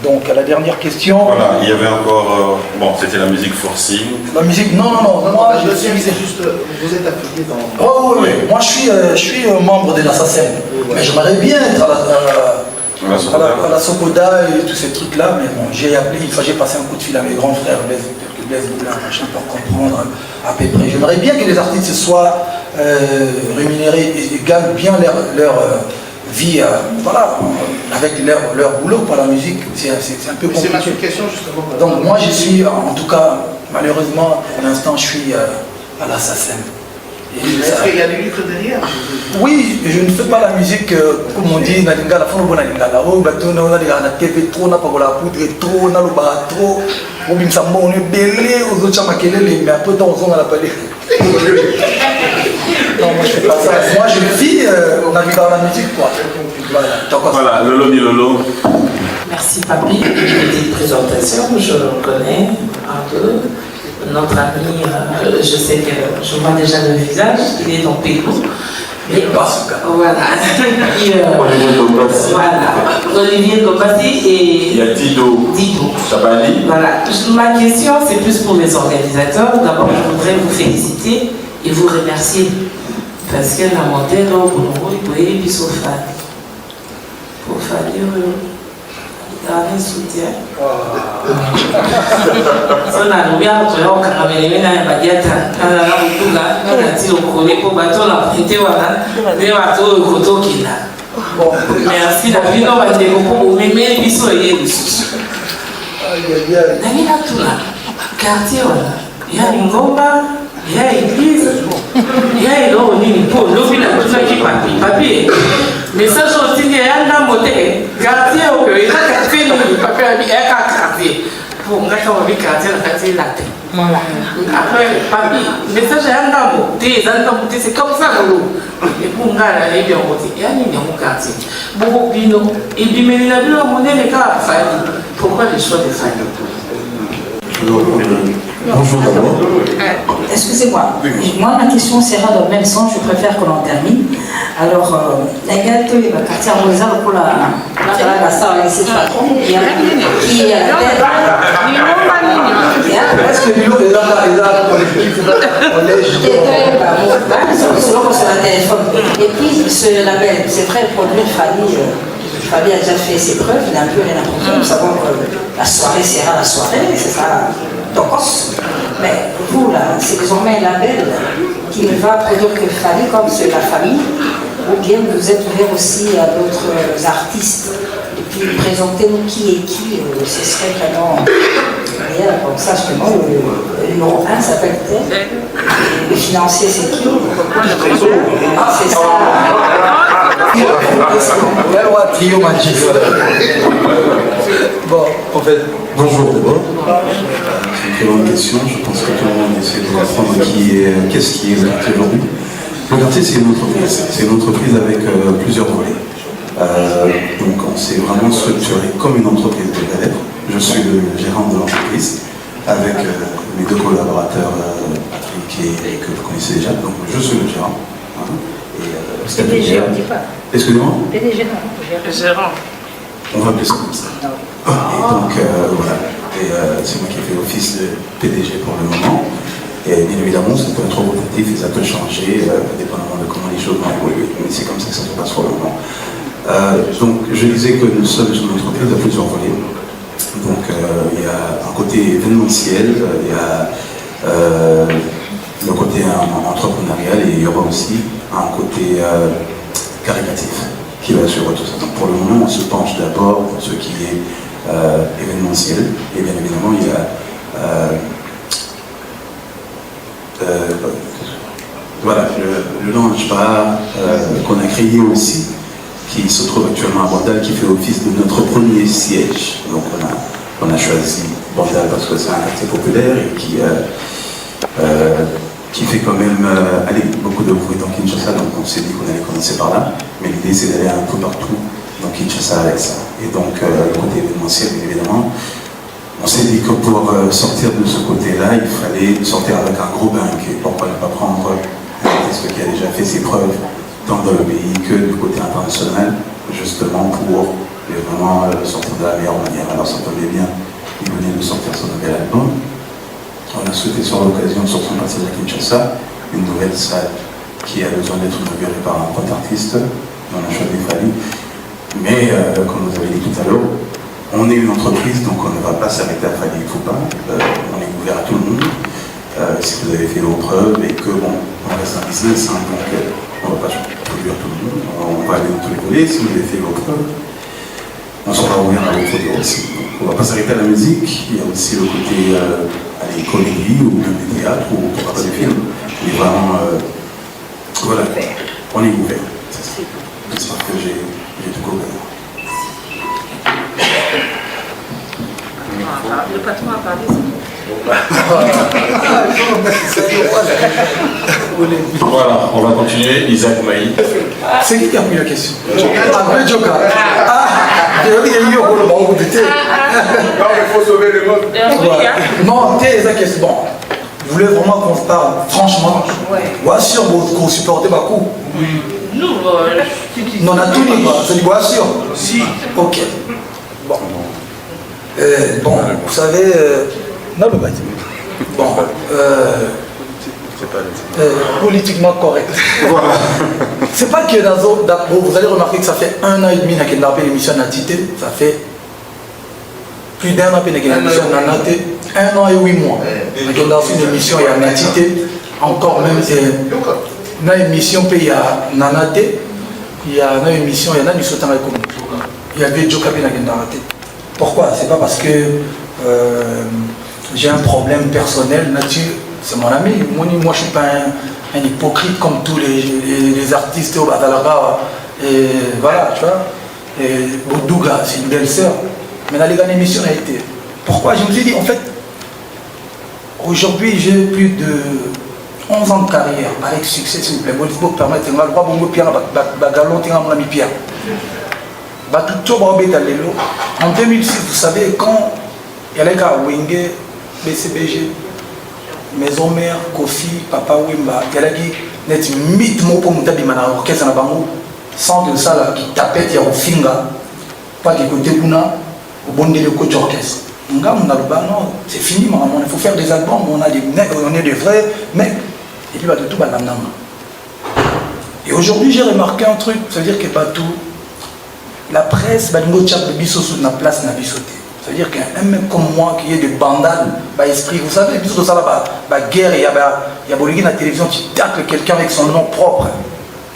Donc, à la dernière question... Voilà, il y avait encore... bon, c'était la musique forcing. La musique, non, moi, je suis... juste, vous êtes affilié dans... Oh, oui. Moi, je suis membre de l'Assassin. Mais j'aimerais bien être à la Sokoda et tous ces trucs-là. Mais bon, j'ai appelé, j'ai passé un coup de fil à mes grands frères, Blaise Boulin, machin, pour comprendre à peu près. J'aimerais bien que les artistes soient rémunérés et gagnent bien leur vie, voilà, avec leur boulot pour la musique. C'est un peu compliqué. C'est ma question, justement. Donc moi, je suis, en tout cas, malheureusement, pour l'instant, je suis à l'Assassin. Est-ce qu'il y a du lucre derrière? Oui, je ne fais pas la musique, comme on dit, la lingala, faut bon la lingala. Oh, bateau, on a la TV trop, on a pas la poudre trop, on a le bar trop. On a on est belé, aux autres chamakelele, mais un peu de temps, on a la palais. Non, moi je fais pas ça. Moi je vis dans la musique, quoi. Voilà, Lolo ni Lolo. Merci Papi, une petite présentation, je le connais un peu. Notre ami, je sais que je vois déjà le visage, il est dans Pérou. Et voilà. Voilà. Olivier Kobasi et... Il y a Dido. Chabani. Voilà. Ma question, c'est plus pour les organisateurs. D'abord, je voudrais vous féliciter et vous remercier. Parce qu'elle a monté là au Congo, il pouvait y faire. Pour faire un soutien. On a trouvé un peu de caméra, on a dit merci la vie, on va dire qu'on va aimer les bisous et les sous. Quartier, il y a une gomba, il y a une église, il y a une autre pour l'ouvrir la chose qui papier. Mais ça, je dis qu'il y a un moté, quartier, il y a un quartier, il y a un quartier. Pour moi, quand on vit quartier, le quartier est là. Voilà. Après, papier, mais ça, j'ai un moté, c'est comme ça. Et pour moi, il y a un quartier. Beaucoup de gens, et puis, mais il a vu mon les cas à famille. Pourquoi les choix de famille? Bonjour d'abord. Excusez-moi, moi ma question sera dans le même sens, je préfère que l'on termine. Alors, la gare que le quartier Rosal pour la salle ici, qui est à la tête. Est-ce que nous, les selon qu'on se la téléphone. Et puis, ce label, c'est vrai, le produit de famille. Fabien a déjà fait ses preuves, il n'a plus rien à prouver. Nous savons que la soirée sera la soirée, c'est ça, Tokos. Mais vous, là, c'est désormais un label qui ne va produire que Fabien comme c'est la famille, ou bien vous êtes ouvert aussi à d'autres artistes puis présentez-nous qui est qui, ce serait vraiment bien, comme ça justement, le numéro 1 s'appelle tel, le financier c'est qui, c'est ça. Bon, en fait, bonjour d'abord. C'est une très bonne question. Je pense que tout le monde essaie de comprendre qu'est-ce qui est le quartier aujourd'hui. Le quartier, c'est une entreprise. C'est une entreprise avec plusieurs volets. Donc, on s'est vraiment structuré comme une entreprise de lettres. Je suis le gérant de l'entreprise avec mes deux collaborateurs, Patrick et que vous connaissez déjà. Donc, je suis le gérant. Hein, et PDG, on ne dit pas. Excusez-moi. PDG, non. Gérant. On va appeler ça comme ça. Et donc, voilà. Et c'est moi qui fais office de PDG pour le moment. Et bien évidemment, c'est un trop rotatif et ça peut changer, dépendamment de comment les choses vont évoluer. Mais c'est comme ça que ça se passe pour le moment. Donc, je disais que nous sommes une entreprise de plusieurs volets. Donc, il y a un côté événementiel, il y a le côté entrepreneurial et il y aura aussi un côté caritatif qui va suivre tout ça. Donc, pour le moment, on se penche d'abord pour ce qui est événementiel. Et bien évidemment, il y a voilà, le Lounge Bar qu'on a créé aussi, qui se trouve actuellement à Bandal, qui fait office de notre premier siège. Donc on a choisi Bandal parce que c'est un quartier populaire et qui fait quand même beaucoup de bruit dans Kinshasa, donc on s'est dit qu'on allait commencer par là, mais l'idée c'est d'aller un peu partout dans Kinshasa avec ça. Et donc le côté événementiel, bien évidemment, on s'est dit que pour sortir de ce côté-là, il fallait sortir avec un gros banquet. Pourquoi ne pas prendre un artiste qui a déjà fait ses preuves tant dans le pays que du côté international, justement pour vraiment sortir de la meilleure manière. Alors ça tombait bien, il venait de sortir son nouvel album. On a souhaité sur l'occasion de sortir un passage à Kinshasa, une nouvelle salle qui a besoin d'être inaugurée par un grand artiste. On a choisi Fali. Mais comme vous avez dit tout à l'heure, on est une entreprise, donc on ne va pas s'arrêter à Fali, il ne faut pas. On est ouvert à tout le monde. Si vous avez fait vos preuves et que bon, on reste un business, hein, donc on ne va pas produire tout le monde. On va aller dans tous les volets. Si vous avez fait vos preuves, on sera ouvert à vos produits aussi. Donc, on ne va pas s'arrêter à la musique. Il y a aussi le côté comédie ou même des théâtres ou pourquoi pas des films. Mais vraiment, voilà, on est ouvert. J'espère que j'ai tout couvert. Le patron a parlé, Voilà, on va continuer. Isaac Maï. C'est qui a pris la question? Après Joka. Non, il faut sauver le monde. non, t'es la question. Bon, vous voulez vraiment qu'on se parle franchement? Ouais, sûr, vous supportez ma coup. Nous, non, on a tout dit, c'est du bois sûr. Si. Ok. Bon. Bon, vous savez. Non, mais bon. Politiquement correct. C'est pas que vous allez remarquer que ça fait 1 an et demi qu'il y a l'émission Natité, ça fait plus d'1 an qu'il y a l'émission Nanaté, 1 an et 8 mois. Il y a une émission, il y a Natité, encore même une émission, il y a Nanaté, il y a une émission, il y a une émission, il y avait Joka Nanaté. Pourquoi? C'est pas parce que j'ai un problème personnel, nature. C'est mon ami. Moi, je ne suis pas un hypocrite comme tous les artistes au Badalaba. Et voilà, tu vois. Et Boudouga, c'est une belle sœur. Mais dans les grandes émissions, elle a été. Pourquoi? Je me suis dit, en fait, aujourd'hui, j'ai plus de 11 ans de carrière, avec succès, s'il vous plaît. Bon, il faut permettre, je vais vous Pierre, mon ami Pierre. En 2006, vous savez, quand il y a les gars Wenge, BCBG, Maison Mère, Kofi, Papa Wimba, il y a des mythes pour nous taper dans l'orchestre, sans de ça là, qui tapait, il y a au finga, pas de côté Bouna, au bon de coach orchestre. Non, c'est fini, il faut faire des albums, on est des vrais mecs, et puis tout va là. Et aujourd'hui, j'ai remarqué un truc, ça veut dire que tout, la presse, il y a des bisous sur la place, na bisoté. C'est-à-dire qu'un mec comme moi qui est de bandal, esprit, vous savez, les bisous de ça là, guerre, il y a la télévision qui tacle quelqu'un avec son nom propre.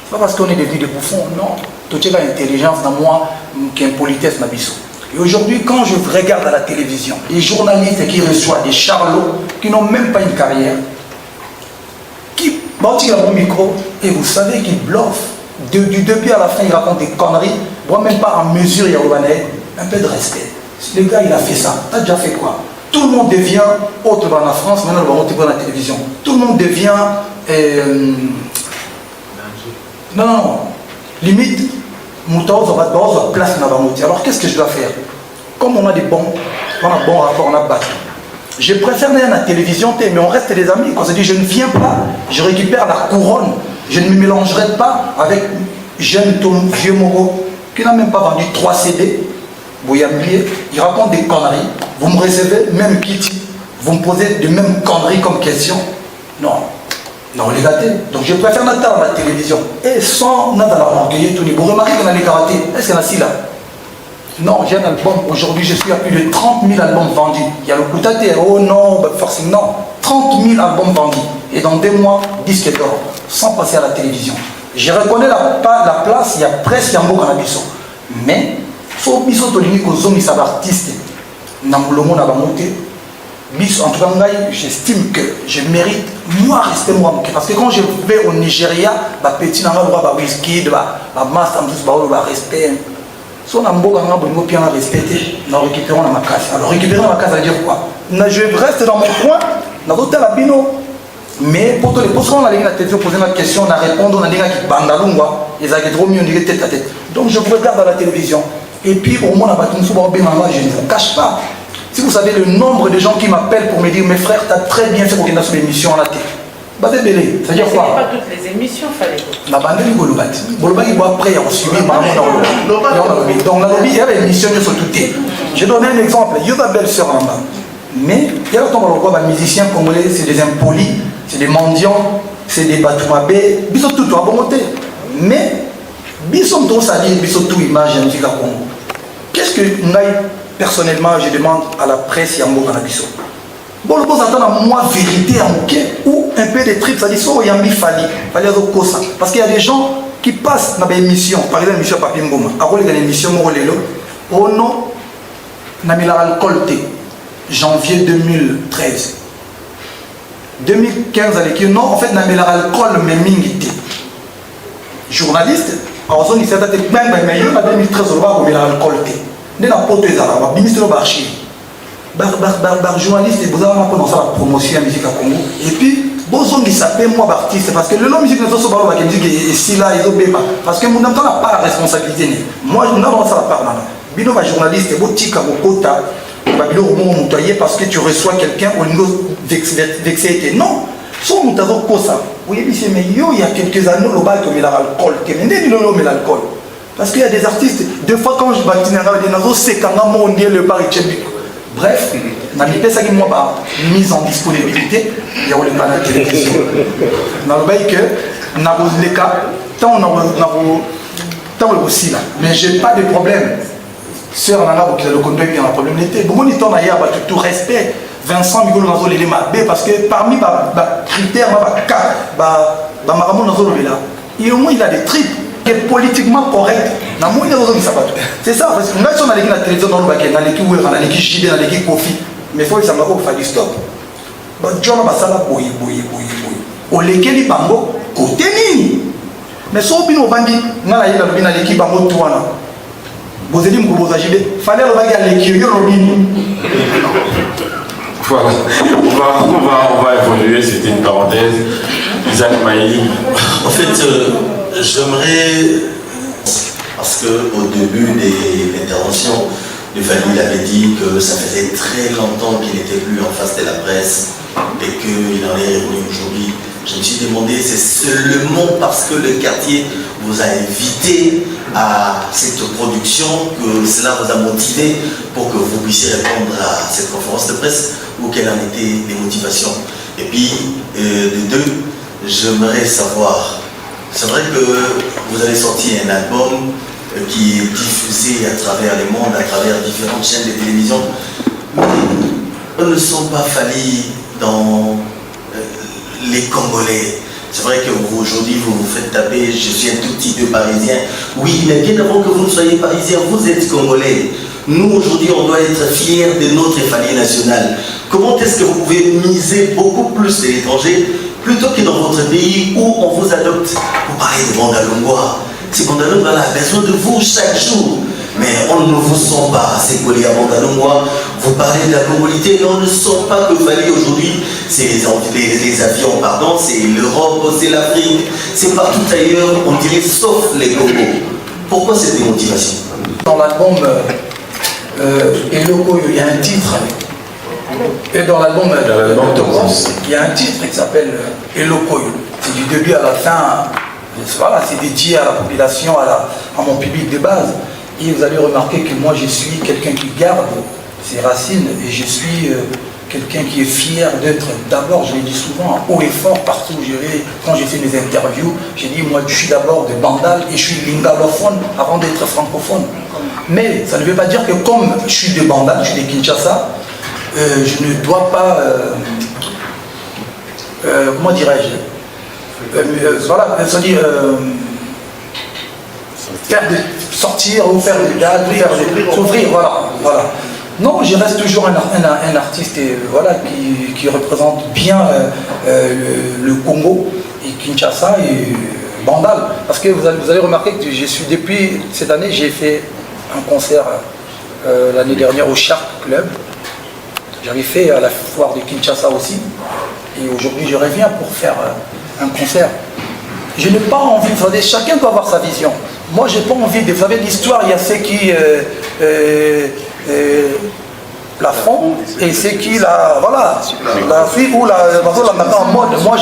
C'est pas parce qu'on est devenu des bouffons, non. Tout est l'intelligence dans moi, qui est politesse Nabiso. Et aujourd'hui, quand je regarde à la télévision, des journalistes qui reçoivent des charlots qui n'ont même pas une carrière, qui bâtissent un bon micro, et vous savez qu'ils bluffent. Du début à la fin, ils racontent des conneries. Moi, même pas en mesure, il y a un peu de respect. Le gars, il a fait ça. T'as déjà fait quoi? Tout le monde devient, autre dans la France, maintenant, on va monter dans la télévision. Tout le monde devient. Non. Limite, Moutaos place dans la moitié. Alors, qu'est-ce que je dois faire? Comme on a bon rapport, on a battu. Je préfère aller à la télévision, mais on reste des amis. Quand on se dit, je ne viens pas, je récupère la couronne. Je ne me mélangerai pas avec jeune Tom Vieux Moro qui n'a même pas vendu 3 CD. Bouyambier, il raconte des conneries. Vous me recevez, même Kitty, vous me posez de mêmes conneries comme question. Non, les gâtés. Donc je préfère n'attendre à la télévision. Et sans n'attendre à l'orgueil, vous remarquez qu'on a les karatés. Est-ce qu'il y en a si là? Non, j'ai un album. Aujourd'hui, je suis à plus de 30 000 albums vendus. Il y a le Koutate. Oh non, forcément, non. 30 000 albums vendus. Et dans 2 mois, disque d'or. Sans passer à la télévision. Je reconnais la place, il y a presque un beau cannabis. Mais, faut biso tolini kozomi sa artiste. Namoulomo na bamote. En tout cas, j'estime que je mérite moi respect moi. Parce que quand je vais au Nigeria, petit n'a pas droit à whisky, master, respect. Si on a un bon bien respecté, nous récupérons ma casse. Alors récupérer ma casse, ça veut dire quoi? Je reste dans mon coin, dans l'hôtel à Bino. Mais pour tous les postes, on a la télévision poser ma question, on a répondu, on a des gars qui bandalungwa, ils ont trop mieux, on dirait tête à tête. Donc je vous regarde à la télévision. Et puis au moins, je ne vous cache pas. Si vous savez le nombre de gens qui m'appellent pour me dire, mes frères, tu as très bien fait pour qu'il y ait une émission à la télé. C'est-à-dire quoi? Pas toutes les émissions, fallait. La bande de Bolobati. Bolobati, après, il y a reçu donc, il y a une émission sur tout. Je donne un exemple. Il y a une belle sœur en bas. Mais, il y a longtemps qu'on voit les musiciens congolais, c'est des impolis, c'est des mendiants, c'est des batoumabés. Bisous tout, à bon côté. Mais, bisous tout, ça dit, bisous tout, image, musique à Congo. Qu'est-ce que, personnellement, je demande à la presse, Yambo Canabiso? Bon, le boss attend à moi vérité à moquer ou un peu de trip, ça dit ça, il y a mis fali ça. Parce qu'il y a des gens qui passent dans des émissions, par exemple, l'émission Papi Mboma, après il y a une émission Morolelo, au nom, Namila Alcolte, janvier 2013. 2015, avec non, en fait, Namila Alcool, mais mingité. Journaliste, en zone, il s'est attaqué, mais il y a 2013, on va Namila Alcolte. Il y a un pote, il y a un ministre de l'archive. Journaliste et vous avez commencé à la promotion de la musique à Congo. Et puis, bonjour, il s'appelle moi artiste parce que le nom musique ne sont pas la musique et si là, ils ont béba. Parce que mon n'a pas la responsabilité. Moi, je n'ai pas ça la part. Bino va journaliste et botika au quota. Babilo au parce que tu reçois quelqu'un au niveau vexé. Non, son moutazo kosa. Oui, mais il y a quelques années, le bal comme il a l'alcool. L'alcool. Parce qu'il y a des artistes, des fois quand je bâtis des nazo, c'est quand on dit le bar est. Bref, ça qui moi mise en disponibilité, il y a le canal télévision. Dans le bail que, les cas, tant on aussi là. Mais j'ai pas de problème. Sœur Nana, qui a le conduit, il y a un problème d'été. Bon, il y a tout respect. Vincent Migolo Nazo les mabé parce que parmi les critères, il au moins il a des tripes. Qui est politiquement correct. C'est ça, parce que nous sommes dans la télévision, dans l'équipe JB, dans l'équipe Kofi, mais il faut que ça fasse du stop. John Basala, boy. Au lequel bango, côté nini. Mais si on a dit, on a dans l'équipe bango, toi, vous avez dit que vous avez JB, il fallait que l'équipe, voilà, on va évoluer, c'était une parenthèse. Isaac Maïli. En fait, j'aimerais, parce qu'au début de l'intervention, le Fali il avait dit que ça faisait très longtemps qu'il n'était plus en face de la presse et qu'il en est revenu aujourd'hui. Je me suis demandé, c'est seulement parce que le quartier vous a invité à cette production que cela vous a motivé pour que vous puissiez répondre à cette conférence de presse ou quelles en étaient les motivations. Et puis, de deux, j'aimerais savoir, c'est vrai que vous avez sorti un album qui est diffusé à travers le monde, à travers différentes chaînes de télévision, mais ne sont pas fallis dans les Congolais. C'est vrai que vous, aujourd'hui, vous vous faites taper, je suis un tout petit peu parisien. Oui, mais bien avant que vous ne soyez parisien, vous êtes congolais. Nous, aujourd'hui, on doit être fiers de notre famille nationale. Comment est-ce que vous pouvez miser beaucoup plus sur l'étranger plutôt que dans votre pays où on vous adopte? Vous parlez de Bandalungwa. C'est Bandalungwa a besoin de vous chaque jour. Mais on ne vous sent pas assez collé à Bandalungwa. Vous parlez de la congolité, mais on ne sent pas que Fali aujourd'hui, c'est les avions, pardon, c'est l'Europe, c'est l'Afrique, c'est partout ailleurs, on dirait sauf les Congo. Pourquoi cette démotivation? Dans l'album Eloko, il y a un titre. Et dans l'album Tokos, il y a un titre qui s'appelle Eloko. C'est du début à la fin. Voilà, c'est dédié à la population, à mon public de base. Et vous allez remarquer que moi je suis quelqu'un qui garde ses racines et je suis quelqu'un qui est fier d'être, d'abord, je l'ai dit souvent, haut et fort partout où je vais, quand j'ai fait mes interviews, j'ai dit moi je suis d'abord de Bandal et je suis lingalophone avant d'être francophone. Mais ça ne veut pas dire que comme je suis de Bandal, je suis de Kinshasa, je ne dois pas, comment dirais-je, voilà, c'est-à-dire sortir ou faire des dates, s'ouvrir, voilà. Non, je reste toujours un artiste voilà, qui représente bien le Congo et Kinshasa et Bandal. Parce que vous allez remarquer que depuis cette année, j'ai fait un concert l'année dernière au Shark Club. J'avais fait à la foire de Kinshasa aussi. Et aujourd'hui, je reviens pour faire un concert. Je n'ai pas envie, vous savez, chacun doit avoir sa vision. Moi, je n'ai pas envie de... Vous savez, l'histoire, il y a ceux qui la font et ceux qui la... Voilà, la suivent ou la mettent en mode. Moi,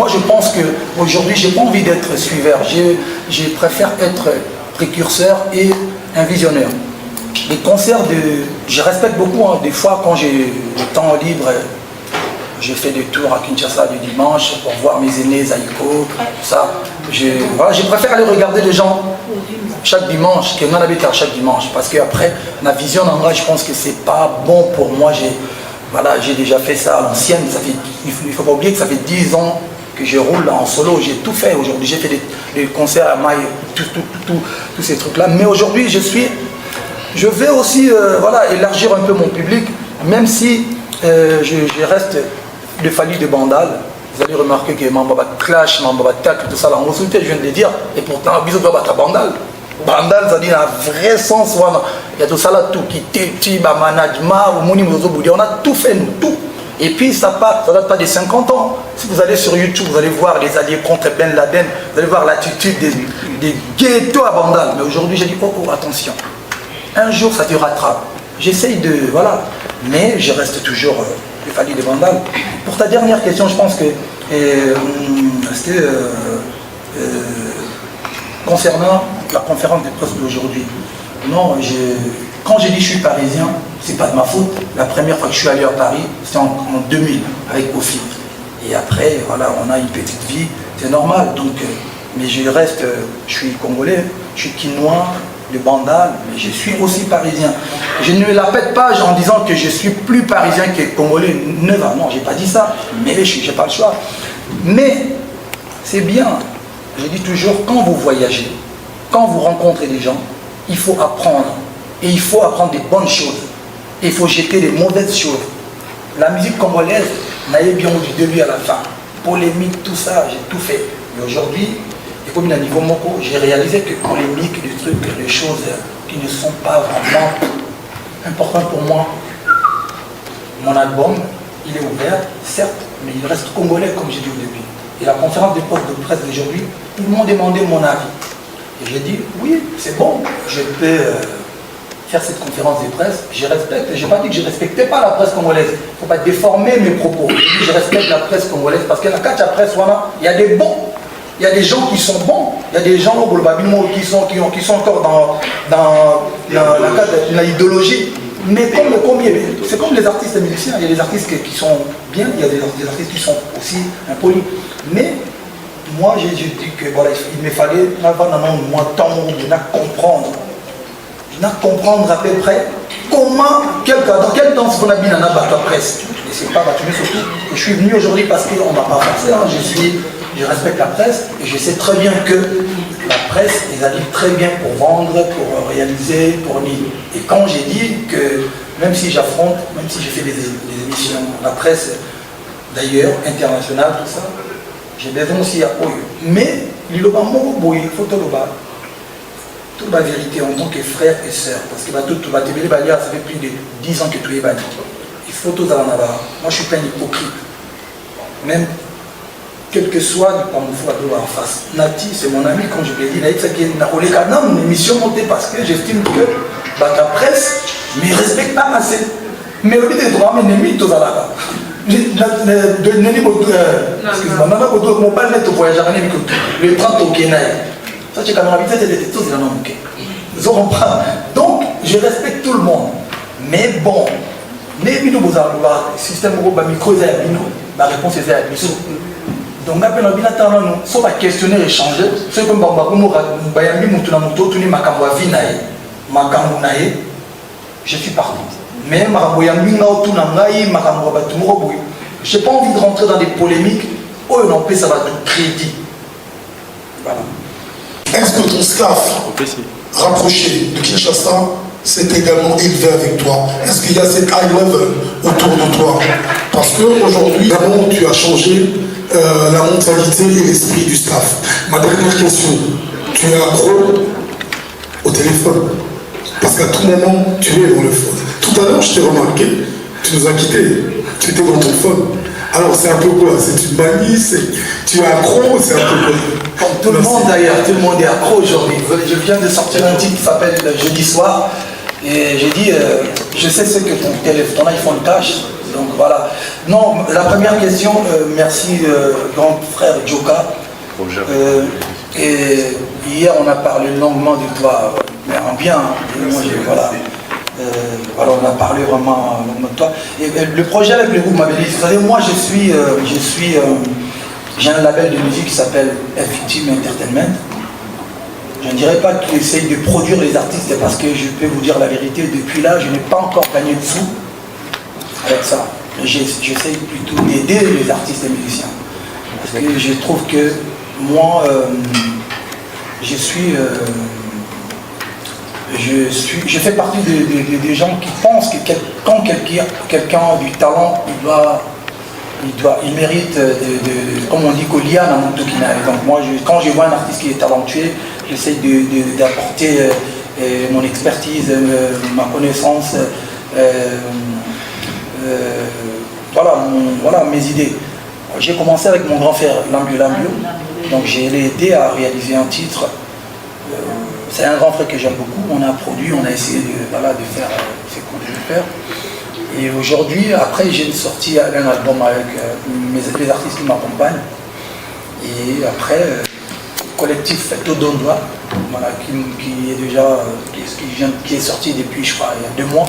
je pense qu'aujourd'hui, je n'ai pas envie d'être suiveur. Je préfère être précurseur et un visionnaire. Les concerts, je respecte beaucoup. Hein, des fois, quand j'ai le temps libre... Je fais des tours à Kinshasa du dimanche pour voir mes aînés, Zaïko, tout ça. Voilà, je préfère aller regarder les gens chaque dimanche, que non habite chaque dimanche. Parce qu'après, ma vision en vrai, je pense que c'est pas bon pour moi. J'ai déjà fait ça à l'ancienne. Il ne faut pas oublier que ça fait 10 ans que je roule en solo. J'ai tout fait aujourd'hui. J'ai fait des concerts à Maï, tous ces trucs-là. Mais aujourd'hui, je vais aussi voilà, élargir un peu mon public, même si je reste de Fali de Bandal. Vous allez remarquer que Mambaba Clash, Mambaba Tac, tout ça, là, en consulté, je viens de le dire, et pourtant, bisous doit battre Bandal. Bandal, ça dit dans le vrai sens, il y a tout ça là, tout qui téti, management, on a tout fait, nous, tout. Et puis, ça date pas des 50 ans. Si vous allez sur YouTube, vous allez voir les alliés contre Ben Laden, vous allez voir l'attitude des ghettos à Bandal. Mais aujourd'hui, j'ai dit, oh, attention, un jour, ça te rattrape. J'essaye de, voilà, mais je reste toujours le Fali de Bandal. Pour ta dernière question, je pense que c'était concernant la conférence de presse d'aujourd'hui. Non, quand j'ai dit je suis parisien, c'est pas de ma faute. La première fois que je suis allé à Paris, c'était en 2000 avec Kofi. Et après, voilà, on a une petite vie, c'est normal. Donc, mais je suis congolais, je suis quinois, de Bandal, mais je suis aussi parisien. Je ne la pète pas en disant que je suis plus parisien que congolais. Non, j'ai pas dit ça, mais j'ai pas le choix. Mais c'est bien, je dis toujours, quand vous voyagez, quand vous rencontrez des gens, il faut apprendre. Et il faut apprendre des bonnes choses. Et il faut jeter des mauvaises choses. La musique congolaise, n'ayez bien du début à la fin. Polémique, tout ça, j'ai tout fait. Et aujourd'hui, et comme à niveau Moko, j'ai réalisé que polémique, des trucs, des choses qui ne sont pas vraiment importantes pour moi. Mon album, il est ouvert, certes, mais il reste congolais, comme j'ai dit au début. Et la conférence de presse d'aujourd'hui, ils m'ont demandé mon avis. Et j'ai dit, oui, c'est bon, je peux faire cette conférence de presse, je respecte. Je n'ai pas dit que je ne respectais pas la presse congolaise. Il ne faut pas déformer mes propos. Je dis, je respecte la presse congolaise parce que la presse, voilà, il y a des bons. Il y a des gens qui sont bons, il y a des gens qui sont encore dans l'idéologie. Mais c'est comme les artistes musiciens, il y a des artistes qui sont bien, il y a des artistes qui sont aussi impolis. Mais moi, j'ai dit que voilà, il me fallait comprendre à peu près comment, dans quel temps on a mis dans la presse. Et c'est pas surtout que je suis venu aujourd'hui parce qu'on m'a pas forcé, hein, je suis je respecte la presse et je sais très bien que la presse, ils arrivent très bien pour vendre, pour réaliser, pour lire. Et quand j'ai dit que même si j'affronte, même si je fais des émissions, la presse d'ailleurs, internationale, tout ça, j'ai besoin aussi à Oyo. Mais, il faut toute la vérité en tant que frère et sœur. Parce que ça fait plus de 10 ans que tu es banni. Il faut tout en avoir. Moi, je suis pas un hypocrite. Même, quel que soit du pamphlet en face. Nati, c'est mon ami, comme je l'ai dit, Naït Saki, n'a une émission montée parce que j'estime que la presse ne respecte pas assez. Mais au lieu de droits, mais n'aimez tout à l'heure. Le 30 au Kenya. Ça, c'est comme donc, je respecte tout le monde. Mais bon, système la réponse est à l'issue. Donc, il faut questionner, échanger. C'est comme je suis parti. Mais je n'ai pas envie de rentrer dans des polémiques où on peut ça va tout crédit. Voilà. Est-ce que ton staff rapproché de Kinshasa s'est également élevé avec toi? Est-ce qu'il y a cette high level autour de toi? Parce qu'aujourd'hui, vraiment, tu as changé la mentalité et l'esprit du staff. Ma dernière question, tu es accro au téléphone? Parce qu'à tout moment, tu es dans le phone. Tout à l'heure, je t'ai remarqué, tu nous as quittés, tu étais dans ton phone. Alors, c'est un peu quoi? C'est une manie? Tu es accro? C'est un peu quoi? Comme tout le monde d'ailleurs, tout le monde est accro aujourd'hui. Je viens de sortir un titre qui s'appelle Jeudi soir. Et j'ai dit, je sais ce que ton iPhone cache. Donc voilà. Non, la première question, merci grand frère Joka. Et hier, on a parlé longuement de toi, mais en bien. Moi, voilà. Alors on a parlé vraiment longuement de toi. Et le projet avec le groupe Mabélis, vous savez, moi j'ai un label de musique qui s'appelle F-Team Entertainment. Je ne dirais pas qu'il essaye de produire les artistes, parce que je peux vous dire la vérité, depuis là, je n'ai pas encore gagné de sous avec ça. J'essaye plutôt d'aider les artistes et musiciens. Parce que je trouve que moi, je fais partie des gens qui pensent que quand quelqu'un a du talent, il mérite, comme on dit, Kolia dans mon Tokina. Donc moi, quand je vois un artiste qui est talentueux, j'essaie d'apporter mon expertise, ma connaissance, voilà mes idées. J'ai commencé avec mon grand frère, Lambio. Donc j'ai aidé à réaliser un titre. C'est un grand frère que j'aime beaucoup. On a produit, on a essayé de faire ce qu'on devait faire. Et aujourd'hui, après, j'ai sorti un album avec les artistes qui m'accompagnent. Et après, le collectif Todondoa, voilà, qui est sorti depuis, je crois, il y a 2 mois,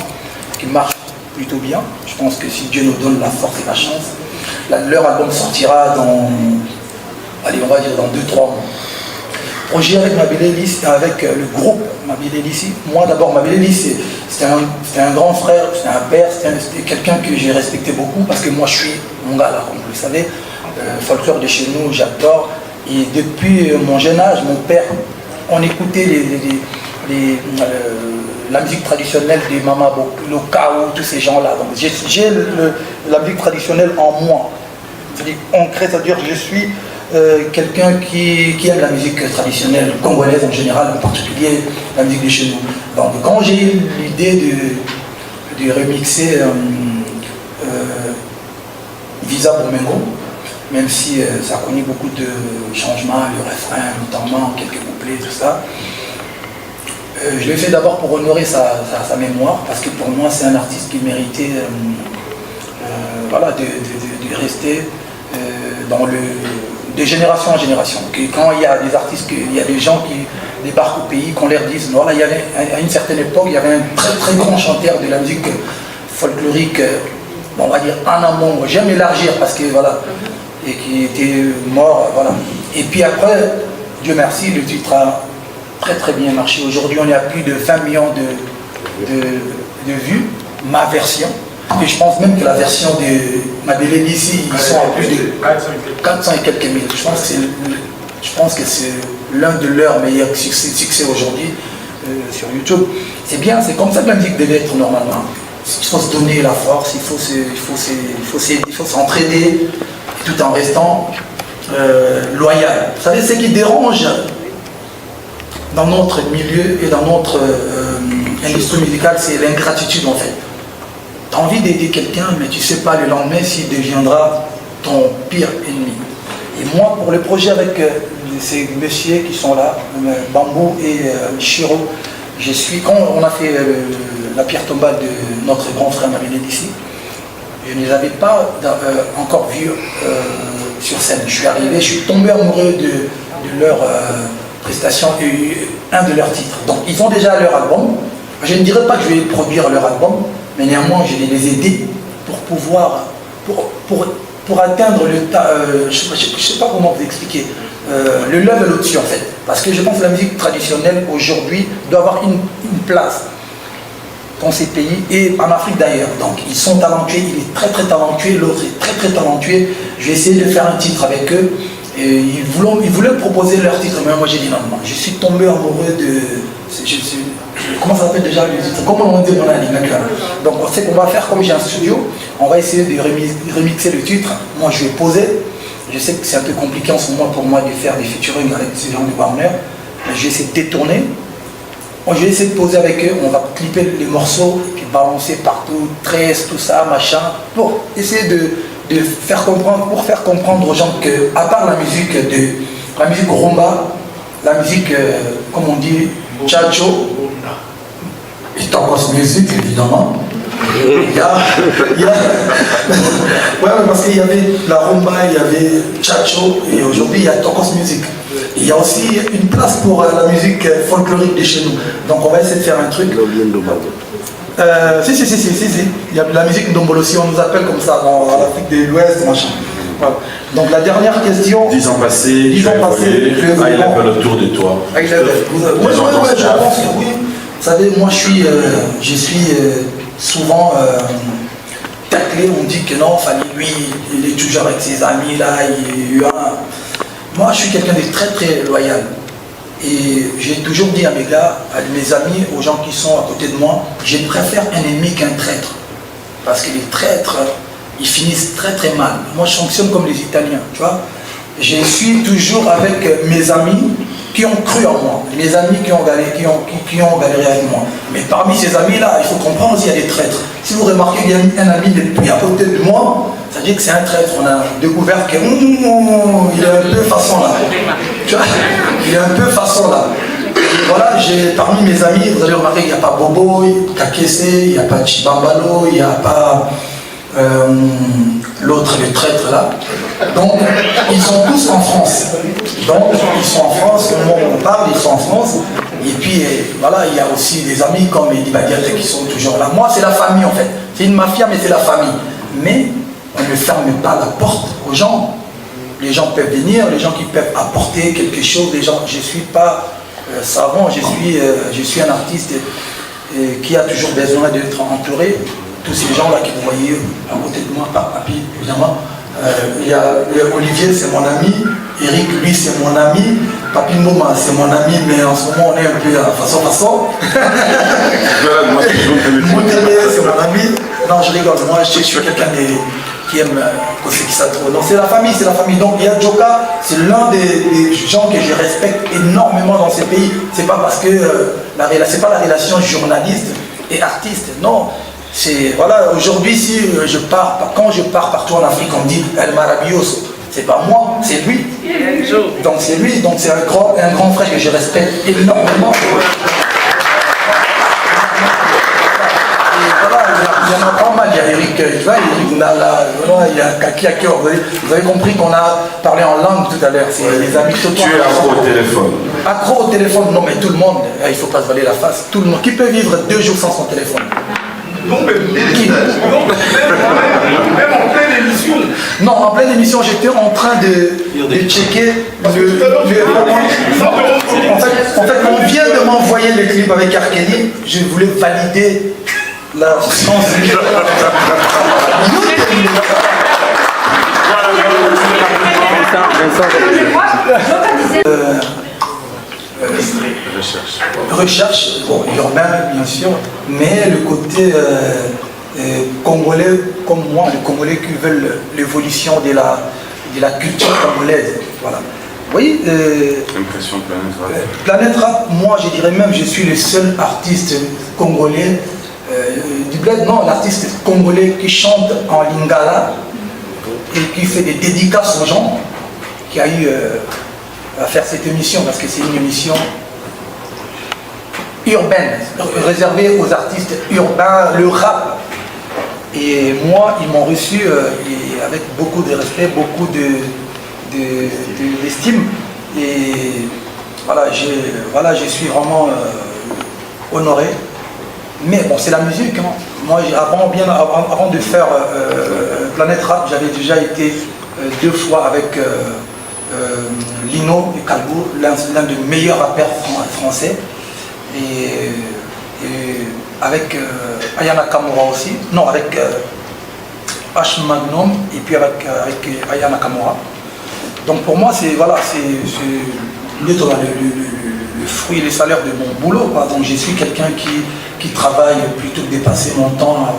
qui marche plutôt bien. Je pense que si Dieu nous donne la force et la chance, leur album sortira dans 2-3 mois. Projet avec Mabélis, avec le groupe Mabélis. Moi d'abord, Mabélis, c'était un grand frère, c'était un père, c'était quelqu'un que j'ai respecté beaucoup parce que moi je suis mon gars là, comme vous le savez, folklore de chez nous, j'adore. Et depuis mon jeune âge, mon père, on écoutait la musique traditionnelle des Mama Bokulo, Kao, tous ces gens-là. Donc j'ai la musique traditionnelle en moi. C'est-à-dire concret, c'est-à-dire que je suis quelqu'un qui aime la musique traditionnelle congolaise en général, en particulier la musique de chez nous. Donc quand j'ai eu l'idée de remixer Visa pour Mengo, même si ça a connu beaucoup de changements, le refrain notamment, quelques couplets, tout ça, je l'ai fait d'abord pour honorer sa mémoire, parce que pour moi c'est un artiste qui méritait de rester de génération en génération. Quand il y a des artistes, il y a des gens qui débarquent au pays, qu'on leur dise, voilà, il y avait, à une certaine époque, il y avait un très très grand chanteur de la musique folklorique, on va dire en amont, j'aime élargir parce que voilà, et qui était mort, voilà. Et puis après, Dieu merci, le titre a très très bien marché. Aujourd'hui, on est à plus de 20 millions de vues, ma version. Et je pense même que la version de Mabélé d'ici, ils sont à plus de 400 et quelques mille. Je pense que c'est l'un de leurs meilleurs succès aujourd'hui sur YouTube. C'est bien, c'est comme ça que la musique devait être normalement. Il faut se donner la force, il faut s'entraider tout en restant loyal. Vous savez, ce qui dérange dans notre milieu et dans notre industrie musicale, c'est l'ingratitude en fait. Tu as envie d'aider quelqu'un, mais tu ne sais pas le lendemain s'il deviendra ton pire ennemi. Et moi, pour le projet avec ces messieurs qui sont là, Bambou et Chiro, quand on a fait la pierre tombale de notre grand frère Mabélé d'ici, je ne les avais pas encore vus sur scène. Je suis arrivé, je suis tombé amoureux de leur prestation et un de leurs titres. Donc ils ont déjà leur album. Je ne dirais pas que je vais produire leur album, mais néanmoins je vais les aider pour pouvoir, pour atteindre le je ne sais pas comment vous expliquer, le level au-dessus en fait. Parce que je pense que la musique traditionnelle aujourd'hui doit avoir une place dans ces pays et en Afrique d'ailleurs. Donc ils sont talentueux, il est très très talentueux, l'autre est très très talentueux. Je vais essayer de faire un titre avec eux. Et ils voulaient me proposer leur titre, mais moi j'ai dit non, non. Je suis tombé amoureux de... comment ça s'appelle déjà le titre? Comment on dit mon ami? Donc on sait qu'on va faire, comme j'ai un studio, on va essayer de remixer le titre. Moi je vais poser. Je sais que c'est un peu compliqué en ce moment pour moi de faire des featuring avec ces gens de Warner. Mais je vais essayer de détourner. Je vais essayer de poser avec eux, on va clipper les morceaux et puis balancer partout, 13, tout ça, machin, pour essayer de faire comprendre aux gens que, à part la musique rumba, la musique, comme on dit, chacho, et tokos music évidemment. Ouais, parce qu'il y avait la rumba, il y avait chacho, et aujourd'hui il y a tokos music. Il y a aussi une place pour la musique folklorique de chez nous. Donc on va essayer de faire un truc. Si. Il y a la musique ndombolo, si on nous appelle comme ça dans l'Afrique de l'Ouest, machin. Voilà. Donc la dernière question. 10 ans passés, il appelle autour de toi. Oui, je pense que oui. Vous savez, moi je suis souvent taclé, on dit que non, Fanny, lui, il est toujours avec ses amis là, moi je suis quelqu'un de très très loyal. Et j'ai toujours dit à mes gars, à mes amis, aux gens qui sont à côté de moi, je préfère un ennemi qu'un traître. Parce que les traîtres, ils finissent très très mal. Moi je fonctionne comme les Italiens, tu vois. Je suis toujours avec mes amis qui ont cru en moi, mes amis qui ont galéré avec moi. Mais parmi ces amis-là, il faut comprendre aussi qu'il y a des traîtres. Si vous remarquez qu'il y a un ami depuis à côté de moi, ça dit que c'est un traître. On a découvert qu'il est un peu façon là. Tu vois, il est un peu façon là. Et voilà, parmi mes amis, vous allez remarquer qu'il n'y a pas Bobo, Kakese, il n'y a pas Chibambalo, il n'y a pas l'autre, le traître là. Donc, ils sont tous en France. Donc, ils sont en France, comme on parle, ils sont en France. Et puis, voilà, il y a aussi des amis comme Eddie Badiate qui sont toujours là. Moi, c'est la famille en fait. C'est une mafia, mais c'est la famille. Mais on ne ferme pas la porte aux gens. Les gens peuvent venir, les gens qui peuvent apporter quelque chose. Les gens, je ne suis pas savant, je suis un artiste qui a toujours besoin d'être entouré. Tous ces gens-là que vous voyez à côté de moi, pas Papi, évidemment. Il y a Olivier, c'est mon ami. Eric, lui, c'est mon ami. Papi Moma, c'est mon ami, mais en ce moment, on est un peu à façon. Moutélé, c'est mon ami. Non, je rigole. Moi, je suis quelqu'un qui aime Kosekisato. Donc, c'est la famille. Donc, il y a Joka, c'est l'un des gens que je respecte énormément dans ces pays. C'est pas parce que c'est pas la relation journaliste et artiste, non. Voilà, aujourd'hui, quand je pars partout en Afrique, on me dit El Maravilloso. C'est pas moi, c'est lui. Donc c'est lui, donc c'est un grand frère que je respecte énormément. Et voilà, il y en a pas mal. Il y a Eric, tu vois, Eric Nala, il y a Kaki Akio. Vous avez compris qu'on a parlé en langue tout à l'heure. C'est les amis de Tu es accro au téléphone. Accro au téléphone, non, mais tout le monde, il ne faut pas se voiler la face. Tout le monde. Qui peut vivre 2 jours sans son téléphone? Non, mais même en pleine émission. Non, en pleine émission, j'étais en train de checker en fait, on vient de m'envoyer le clip avec Arkeli. Je voulais valider la sensibilité. Recherche, bon, urbain bien sûr, mais le côté congolais, comme moi, les Congolais qui veulent l'évolution de la culture congolaise. Voilà. Vous voyez, Impression Planète Rap. Planète Rap, moi je dirais même, je suis le seul artiste congolais du bled, non, l'artiste congolais qui chante en lingala et qui fait des dédicaces aux gens, qui a eu à faire cette émission, parce que c'est une émission urbaine, réservée aux artistes urbains, le rap. Et moi, ils m'ont reçu et avec beaucoup de respect, beaucoup d'estime. Et voilà, je suis vraiment honoré. Mais bon, c'est la musique. Hein. Moi, avant de faire Planète Rap, j'avais déjà été 2 fois avec Lino et Calbo, l'un des meilleurs rappeurs français. Et avec Ayana Kamura aussi, non, avec H Magnum et puis avec Ayana Kamura. Donc pour moi, c'est voilà, le fruit et le salaire de mon boulot, quoi. Donc je suis quelqu'un qui travaille plutôt que de passer mon temps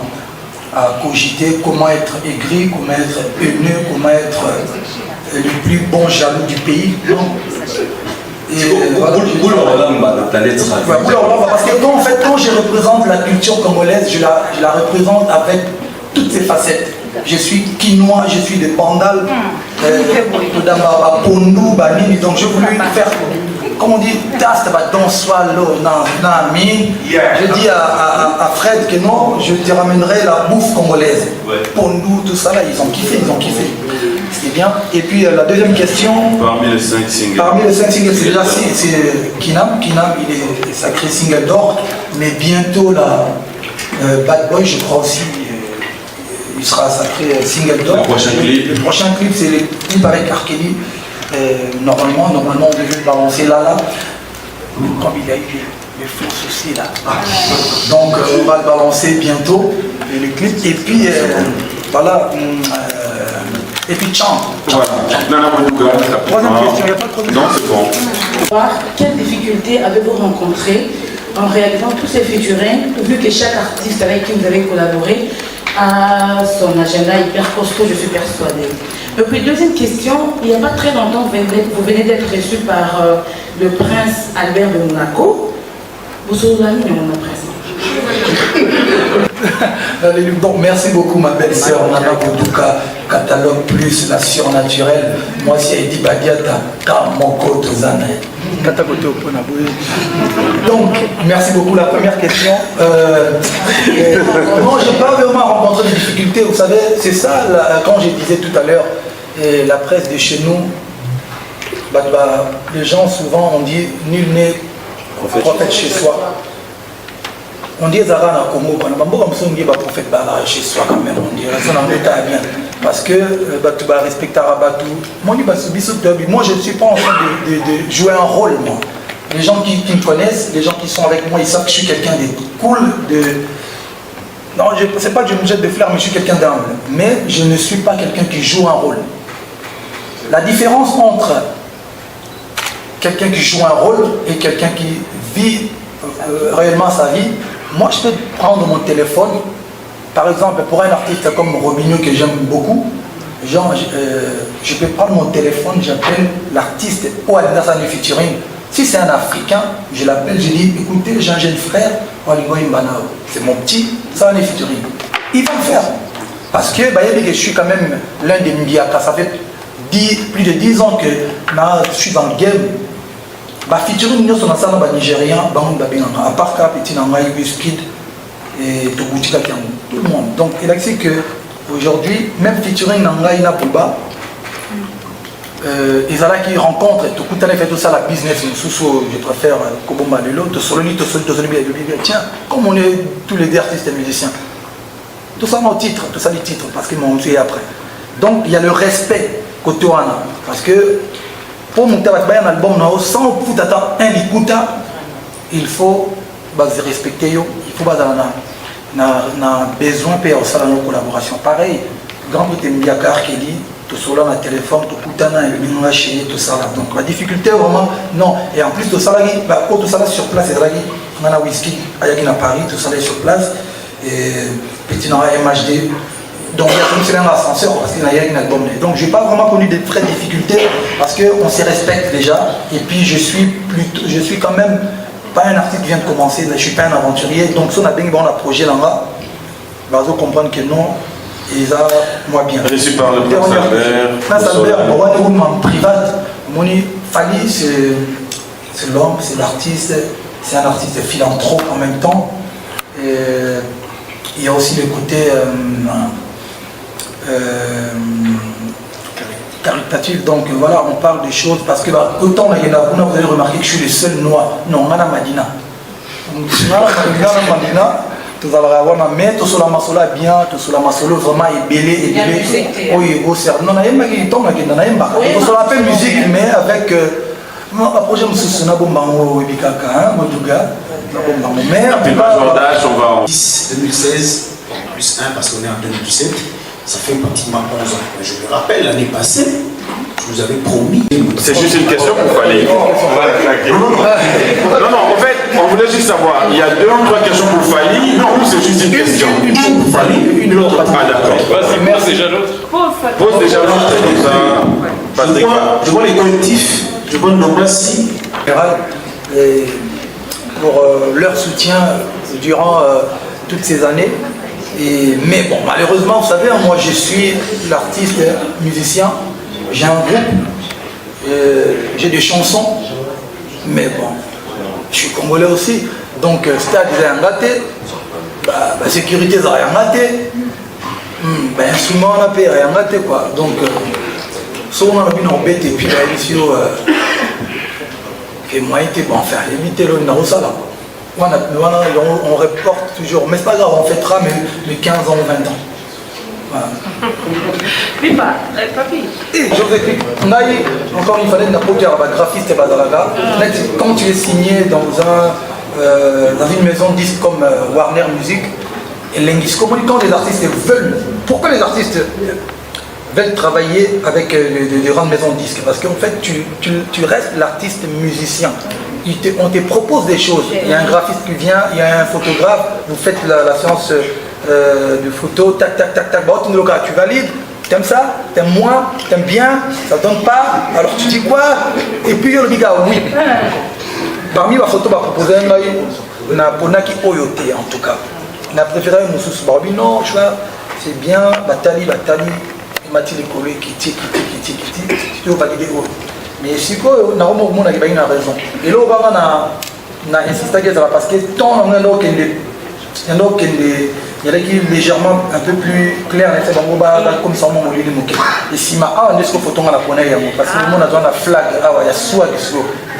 à cogiter comment être aigri, comment être haineux, comment être le plus bon jaloux du pays. Non. Et voilà, parce que quand je représente la culture congolaise, je la représente avec toutes ses facettes. Je suis quinois, je suis de Bandal, Pondu, donc je voulais faire, comme on dit, je dis à Fred que non, je te ramènerai la bouffe congolaise. Pondu, tout ça là, ils ont kiffé. C'est bien. Et puis la deuxième question. Parmi les 5 singles. Parmi les 5 singles, c'est déjà Kinam. Kinam, il est sacré single d'or. Mais bientôt, Bad Boy, je crois aussi, il sera sacré single d'or. Le prochain clip, c'est le clip avec R. Kelly. Normalement, on devait balancer là. Comme il a eu les faux soucis là. Donc, on va le balancer bientôt, le clip. Et puis, voilà. Et puis chante. Voilà. Troisième question, il n'y a pas de problème. Non, c'est bon. Quelles difficultés avez-vous rencontrées en réalisant tous ces featuring, vu que chaque artiste avec qui vous avez collaboré a son agenda hyper costaud, je suis persuadée. Et puis deuxième question, il n'y a pas très longtemps, vous venez d'être reçu par le prince Albert de Monaco. Vous êtes l'ami de mon prince. Bon, merci beaucoup ma belle sœur Nana Boudouka, catalogue plus la surnaturelle. Moi c'est Eddie Badiata, Kamoko Tozana. Donc, merci beaucoup. La première question. Non, j'ai pas vraiment rencontré de difficultés. Vous savez, c'est ça, quand je disais tout à l'heure, la presse de chez nous, les gens souvent on dit nul n'est prophète chez soi. On dit Zara na Congo, on dit prophète chez soi quand même, on dit ça dans l'état bien. Parce que tu vas respecter Rabatou. Moi je ne suis pas en train de jouer un rôle, moi. Les gens qui me connaissent, les gens qui sont avec moi, ils savent que je suis quelqu'un de cool, non, c'est pas que je me jette des fleurs, mais je suis quelqu'un d'humble. Mais je ne suis pas quelqu'un qui joue un rôle. La différence entre quelqu'un qui joue un rôle et quelqu'un qui vit réellement sa vie, moi je peux prendre mon téléphone, par exemple pour un artiste comme Robinho que j'aime beaucoup, genre, je peux prendre mon téléphone, j'appelle l'artiste au Alinasan du featuring. Si c'est un Africain, je l'appelle, je dis écoutez, j'ai un jeune frère, c'est mon petit, ça en est featuring. Il va le faire. Parce que je suis quand même l'un des Mbiaka, ça fait plus de 10 ans que je suis dans le game. Featuring nous sommes ensemble Nigériens, à part Petit Nangaï, Wizkid et Togoutika, tout le monde. Donc il a dit qu'aujourd'hui, même featuring Nangaï Napouba, ils allaient qui rencontrent, tout le fait tout ça la business, je préfère Kobomba Lelo, tiens, comme on est tous les deux artistes et musiciens, tout ça nos titres, tout ça les titres, parce qu'ils m'ont tué après. Donc il y a le respect côté Wana, parce que pour monter un album sans un écouta, il faut respecter, il faut n'a besoin de faire ça dans nos collaborations. Pareil, grand Tembiakar qui dit tout cela dans le téléphone, tout Koutana et le Binoua chez tout ça là. Donc la difficulté vraiment, non. Et en plus, tout ça là, tout ça là sur place, c'est là, on a whisky, à Paris, tout ça là sur place. Et petit dans MHD. Donc il y a un ascenseur parce qu'il y a un album. Donc je n'ai pas vraiment connu de vraies difficultés parce qu'on se respecte déjà. Et puis je suis quand même pas un artiste qui vient de commencer, je ne suis pas un aventurier. Donc si on a bien bon projet là-bas, vous comprendre que non, ils ont moi bien. Reçu par le Prince Albert. Prince Albert, en privat, Moni Fali, c'est l'homme, c'est l'artiste, c'est un artiste philanthrope en même temps. Et il y a aussi le côté caritatif, donc voilà, on parle des choses parce que autant vous avez remarqué que je suis le seul noir, non, on a la Madina. Donc, si on a la Madina, tout à l'heure, mais tout sur la massola bien, tout sur la massola vraiment ébélé, oui, au cerveau. Non, on a une musique, on a une musique, mais avec un projet de Soussuna Bombango, Bikaka, Motuga, mais on va en 2016, plus 1 parce qu'on est en 2017. Ça fait pratiquement 11 ans. Je me rappelle, l'année passée, je vous avais promis... C'est juste une question qu'il fallait. Non, en fait, on voulait juste savoir, il y a 2 ou 3 questions pour Fali, non, ou c'est juste une question? Une pour Fali, une autre. Ah d'accord. Vas-y, pose déjà l'autre. Pose déjà l'autre, comme ça. Je vois les collectifs, je vois le nombre si. Pour leur soutien durant toutes ces années. Mais bon, malheureusement, vous savez, moi je suis l'artiste musicien, j'ai un groupe, j'ai des chansons, mais bon, je suis congolais aussi, donc stade a raté, la sécurité ça a rien raté, instrument on a payé rien raté quoi, donc souvent on a vu nos bêtes et puis la émission fait moyen bon enfin éviter le narosa là. On reporte toujours, mais c'est pas grave, on fêtera mais 15 ans ou 20 ans. Voilà. Papi. Encore il fallait un graphiste et bazalaga. Quand tu es signé dans une maison de disques comme Warner Music, et quand les artistes veulent, pourquoi les artistes veulent travailler avec des grandes maisons de disques? Parce qu'en fait tu restes l'artiste musicien. On te propose des choses, il y a un graphiste qui vient, il y a un photographe, vous faites la séance de photo, tac, tac, tac, tac, tu valides, t'aimes ça, t'aimes moins, t'aimes bien, ça ne donne pas, alors tu dis quoi? Et puis le gars, oui. Parmi ma photo, je proposé un Ponaki Oyote en tout cas. On a préféré Moussous Barbi, non, tu vois, c'est bien, Batali, Mathilde Kolo, Kiti, tu veux valider. Mais si quoi, on a raison. Et là, on a insisté parce que tant on a il y a qui légèrement un peu plus clair, comme ça, on et si ma on est ce que faut la connaître, parce que le monde a besoin de flag, il y a swag,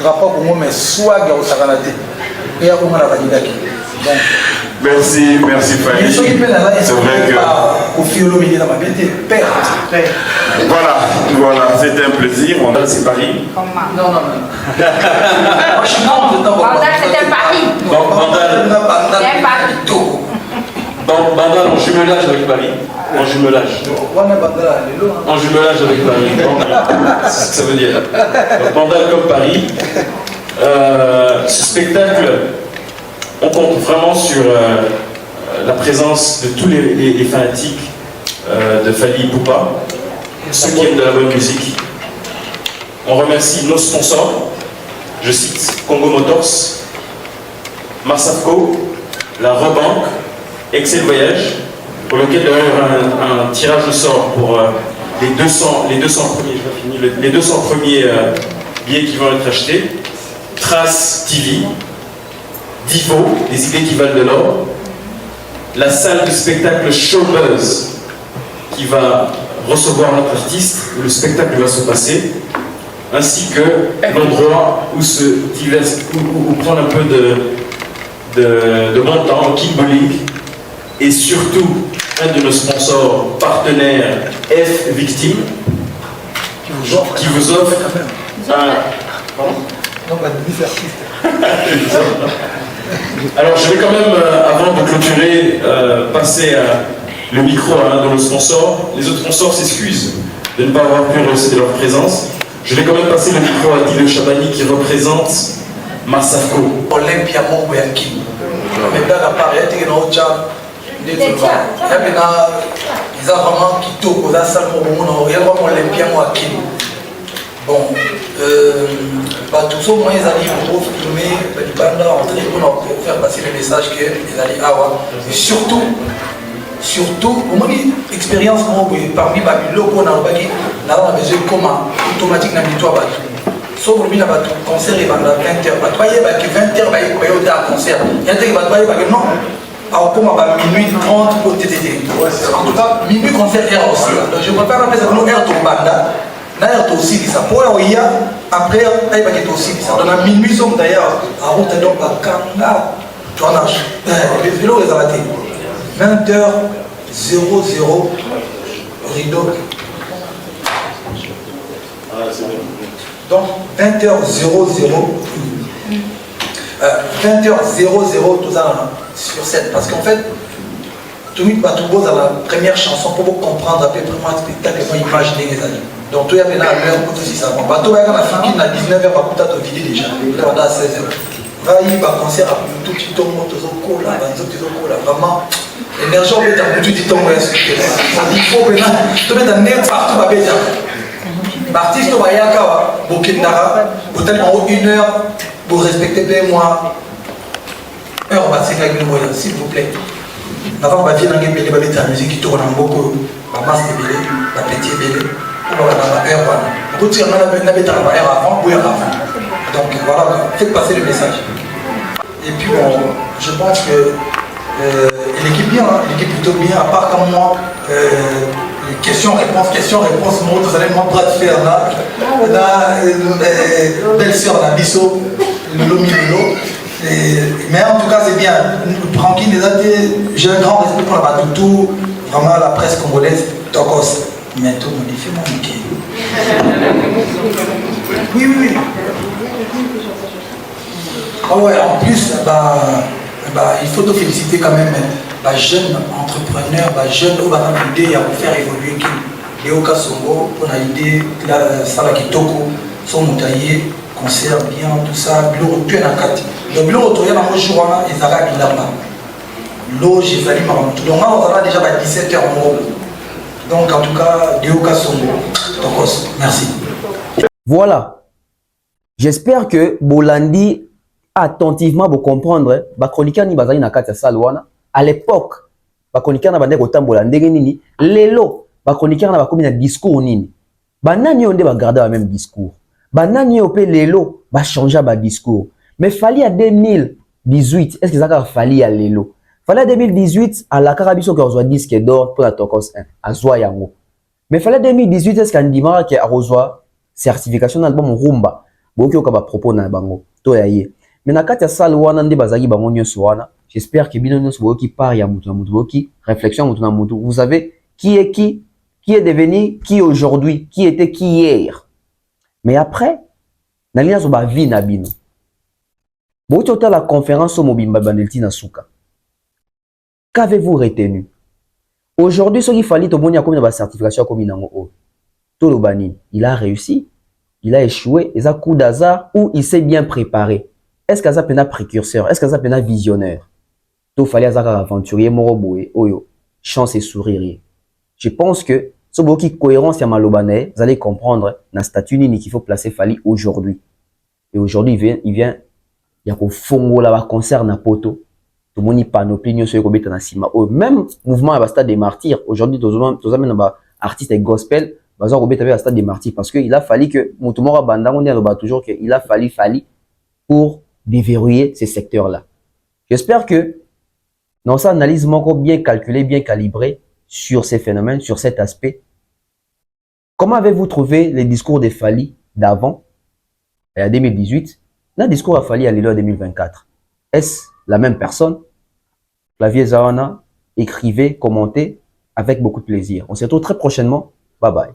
drapeau pour moi, mais swag au Saranate. Et on a validé. Merci Fanny. C'est vrai que... Voilà, c'était un plaisir. Bandal, c'est Paris. Non. Bandal, c'était Paris. Bandal en jumelage avec Paris. En jumelage avec Paris. C'est ce que ça veut dire. Bandal comme Paris. Ce spectacle, on compte vraiment sur la présence de tous les fanatiques de Fally Ipupa, ceux qui aiment de la bonne musique. On remercie nos sponsors, je cite Congo Motors, Marsafco, la Rebanque, Excel Voyage, pour lequel il y aura un tirage au sort pour les 200 premiers billets qui vont être achetés. Trace TV, Divo, des idées qui valent de l'or, la salle de spectacle Showbuzz qui va recevoir notre artiste, où le spectacle va se passer, ainsi que l'endroit où où prendre un peu de bon temps, Kickballing, et surtout un de nos sponsors partenaires, F Victime, qui vous offre un... Alors je vais quand même, avant de clôturer, passer le micro à l'un de nos sponsors. Les autres sponsors s'excusent de ne pas avoir pu rehausser de leur présence. Je vais quand même passer le micro à Dile Chabani qui représente Massafco. Olympia Mongo Yakin. Mais dans la période, il y a un autre il y a vraiment qui tourne dans la salle pour il y a vraiment Olympia Yakin. Bon, tous ceux qui allaient pour filmer, les bandes entrer pour faire passer le message qu'ils allaient avoir. Et surtout, au moins l'expérience parmi les locaux dans le bagage, là on a besoin de comment automatique dans le toit. Sauf que le concert est à 20h. Tu vois, 20h, il y a un concert. Il y a des gens non. Alors, comment minuit 30 pour TTT. En tout cas, minuit concert est aussi. Donc, je préfère appeler ça comme air to banda. D'ailleurs, aussi, ça pour il y a après, il va être aussi. Donc, à minuit, sommes d'ailleurs à route donc à Kanga. Tu vois, les vélos les arrêtés. 20h00 rideau. Donc 20h00, 20h00 tout ça sur scène. Parce qu'en fait, tout le monde va tout beau dans la première chanson pour vous comprendre à peu près comment le spectacle, comment imaginer les années. Donc tout le monde est là à l'heure pour aussi ça. Bah tout le monde a fini à 19h, va coûter à vidéo déjà. Là, à 16h. Va y va concert à tout petit tombe, tout ça, là, vraiment. L'énergie, on va être un tout petit tombe, il faut que tout le monde a net partout, va bien. L'artiste va y avoir Bokindara, vous êtes en haut 1 heure, vous respectez bien moi. Heure, va s'il vous plaît. Avant, on va dire que la musique qui tourne en beaucoup, la masse est belle, la petite est belle, on va avoir la heure. Vous tirez la heure avant, ou heure avant. Donc voilà, faites passer le message. Et puis bon, je pense que l'équipe bien, l'équipe plutôt bien, à part comme moi. Question-réponse, moi, vous allez mon bras de fer là, belle-sœur la Bisso, Lolo. Mais en tout cas, c'est bien. Tranquille, j'ai un grand respect pour la Batoutou, vraiment la presse congolaise, Tokos. Mais tout le monde fait mon Mickey. Oui. Ah ouais, en plus, il faut te féliciter quand même. Jeunes entrepreneurs, jeunes qui ont l'idée à faire évoluer Léo Kassongo, on a l'idée de Sala Kitoko, son moutaillé, concert bien, tout ça, Bilo tu es dans 4. Donc Bilo tu es dans le jour, ils arrivent à Bilamba. L'eau, j'ai fallu m'arranger. Donc on a déjà 17h en gros. Donc en tout cas, Léo Kassongo, merci. Voilà. J'espère que Bolandi attentivement vous comprendre, chroniqueur ni bazali na kati ya salwana. À l'époque, les chroniqueurs na bandeko tambola ndenge nini, lelo ba chroniqueurs na bakomi na discours nini. Banani onde ba garder le même discours. Banani opé lelo ba changer ba discours. Mais fallait à 2018, est-ce que ça a fallu à lelo? Fallait à 2018 à la Carabiso qui reçoit disque d'or pour la Tokos 1 à Zwa yango. Mais fallait 2018 est-ce qu'on dit que a reçoit certification d'album Rumba. Boki okaba propos na bango to yaye. Mais na kati ya salle wana nde bazaki bango nyonso wana. J'espère que Bino Nyonso qui part ya mutu na mutu réflexion mutu na mutu. Vous savez qui est devenu qui aujourd'hui, qui était qui hier. Mais après, na lien so ba vie na bino. Boki ota la conférence au Mobimba Bandelti na Souka. Qu'avez-vous retenu? Aujourd'hui, ce qu'il fallait to bonya comme ba certification comme nango. Tolo bani, il a réussi, il a échoué, il a coup d'hasard ou il s'est bien préparé. Est-ce qu'il y a un précurseur? Est-ce qu'il y a un visionnaire? Il fallait un aventurier, moroboé, oyo, chance et sourire. Je pense que ce qui est cohérence, vous allez comprendre dans statut qu'il faut placer Fali aujourd'hui. Et aujourd'hui, il vient, il y a un fongo là, concert na poto. Tout le monde panoplie, même mouvement à stade des martyrs. Aujourd'hui, tous les artistes et gospel, à stade des martyrs parce qu'il a fallu que, toujours qu'il a fallu pour déverrouiller ces secteurs-là. J'espère que dans cette analyse bien calculée, bien calibrée sur ces phénomènes, sur cet aspect, comment avez-vous trouvé les discours de Fali d'avant, en 2018, le discours à Fali à l'île 2024? Est-ce la même personne? Clavier Zahana, écrivez, commentez avec beaucoup de plaisir. On se retrouve très prochainement. Bye bye.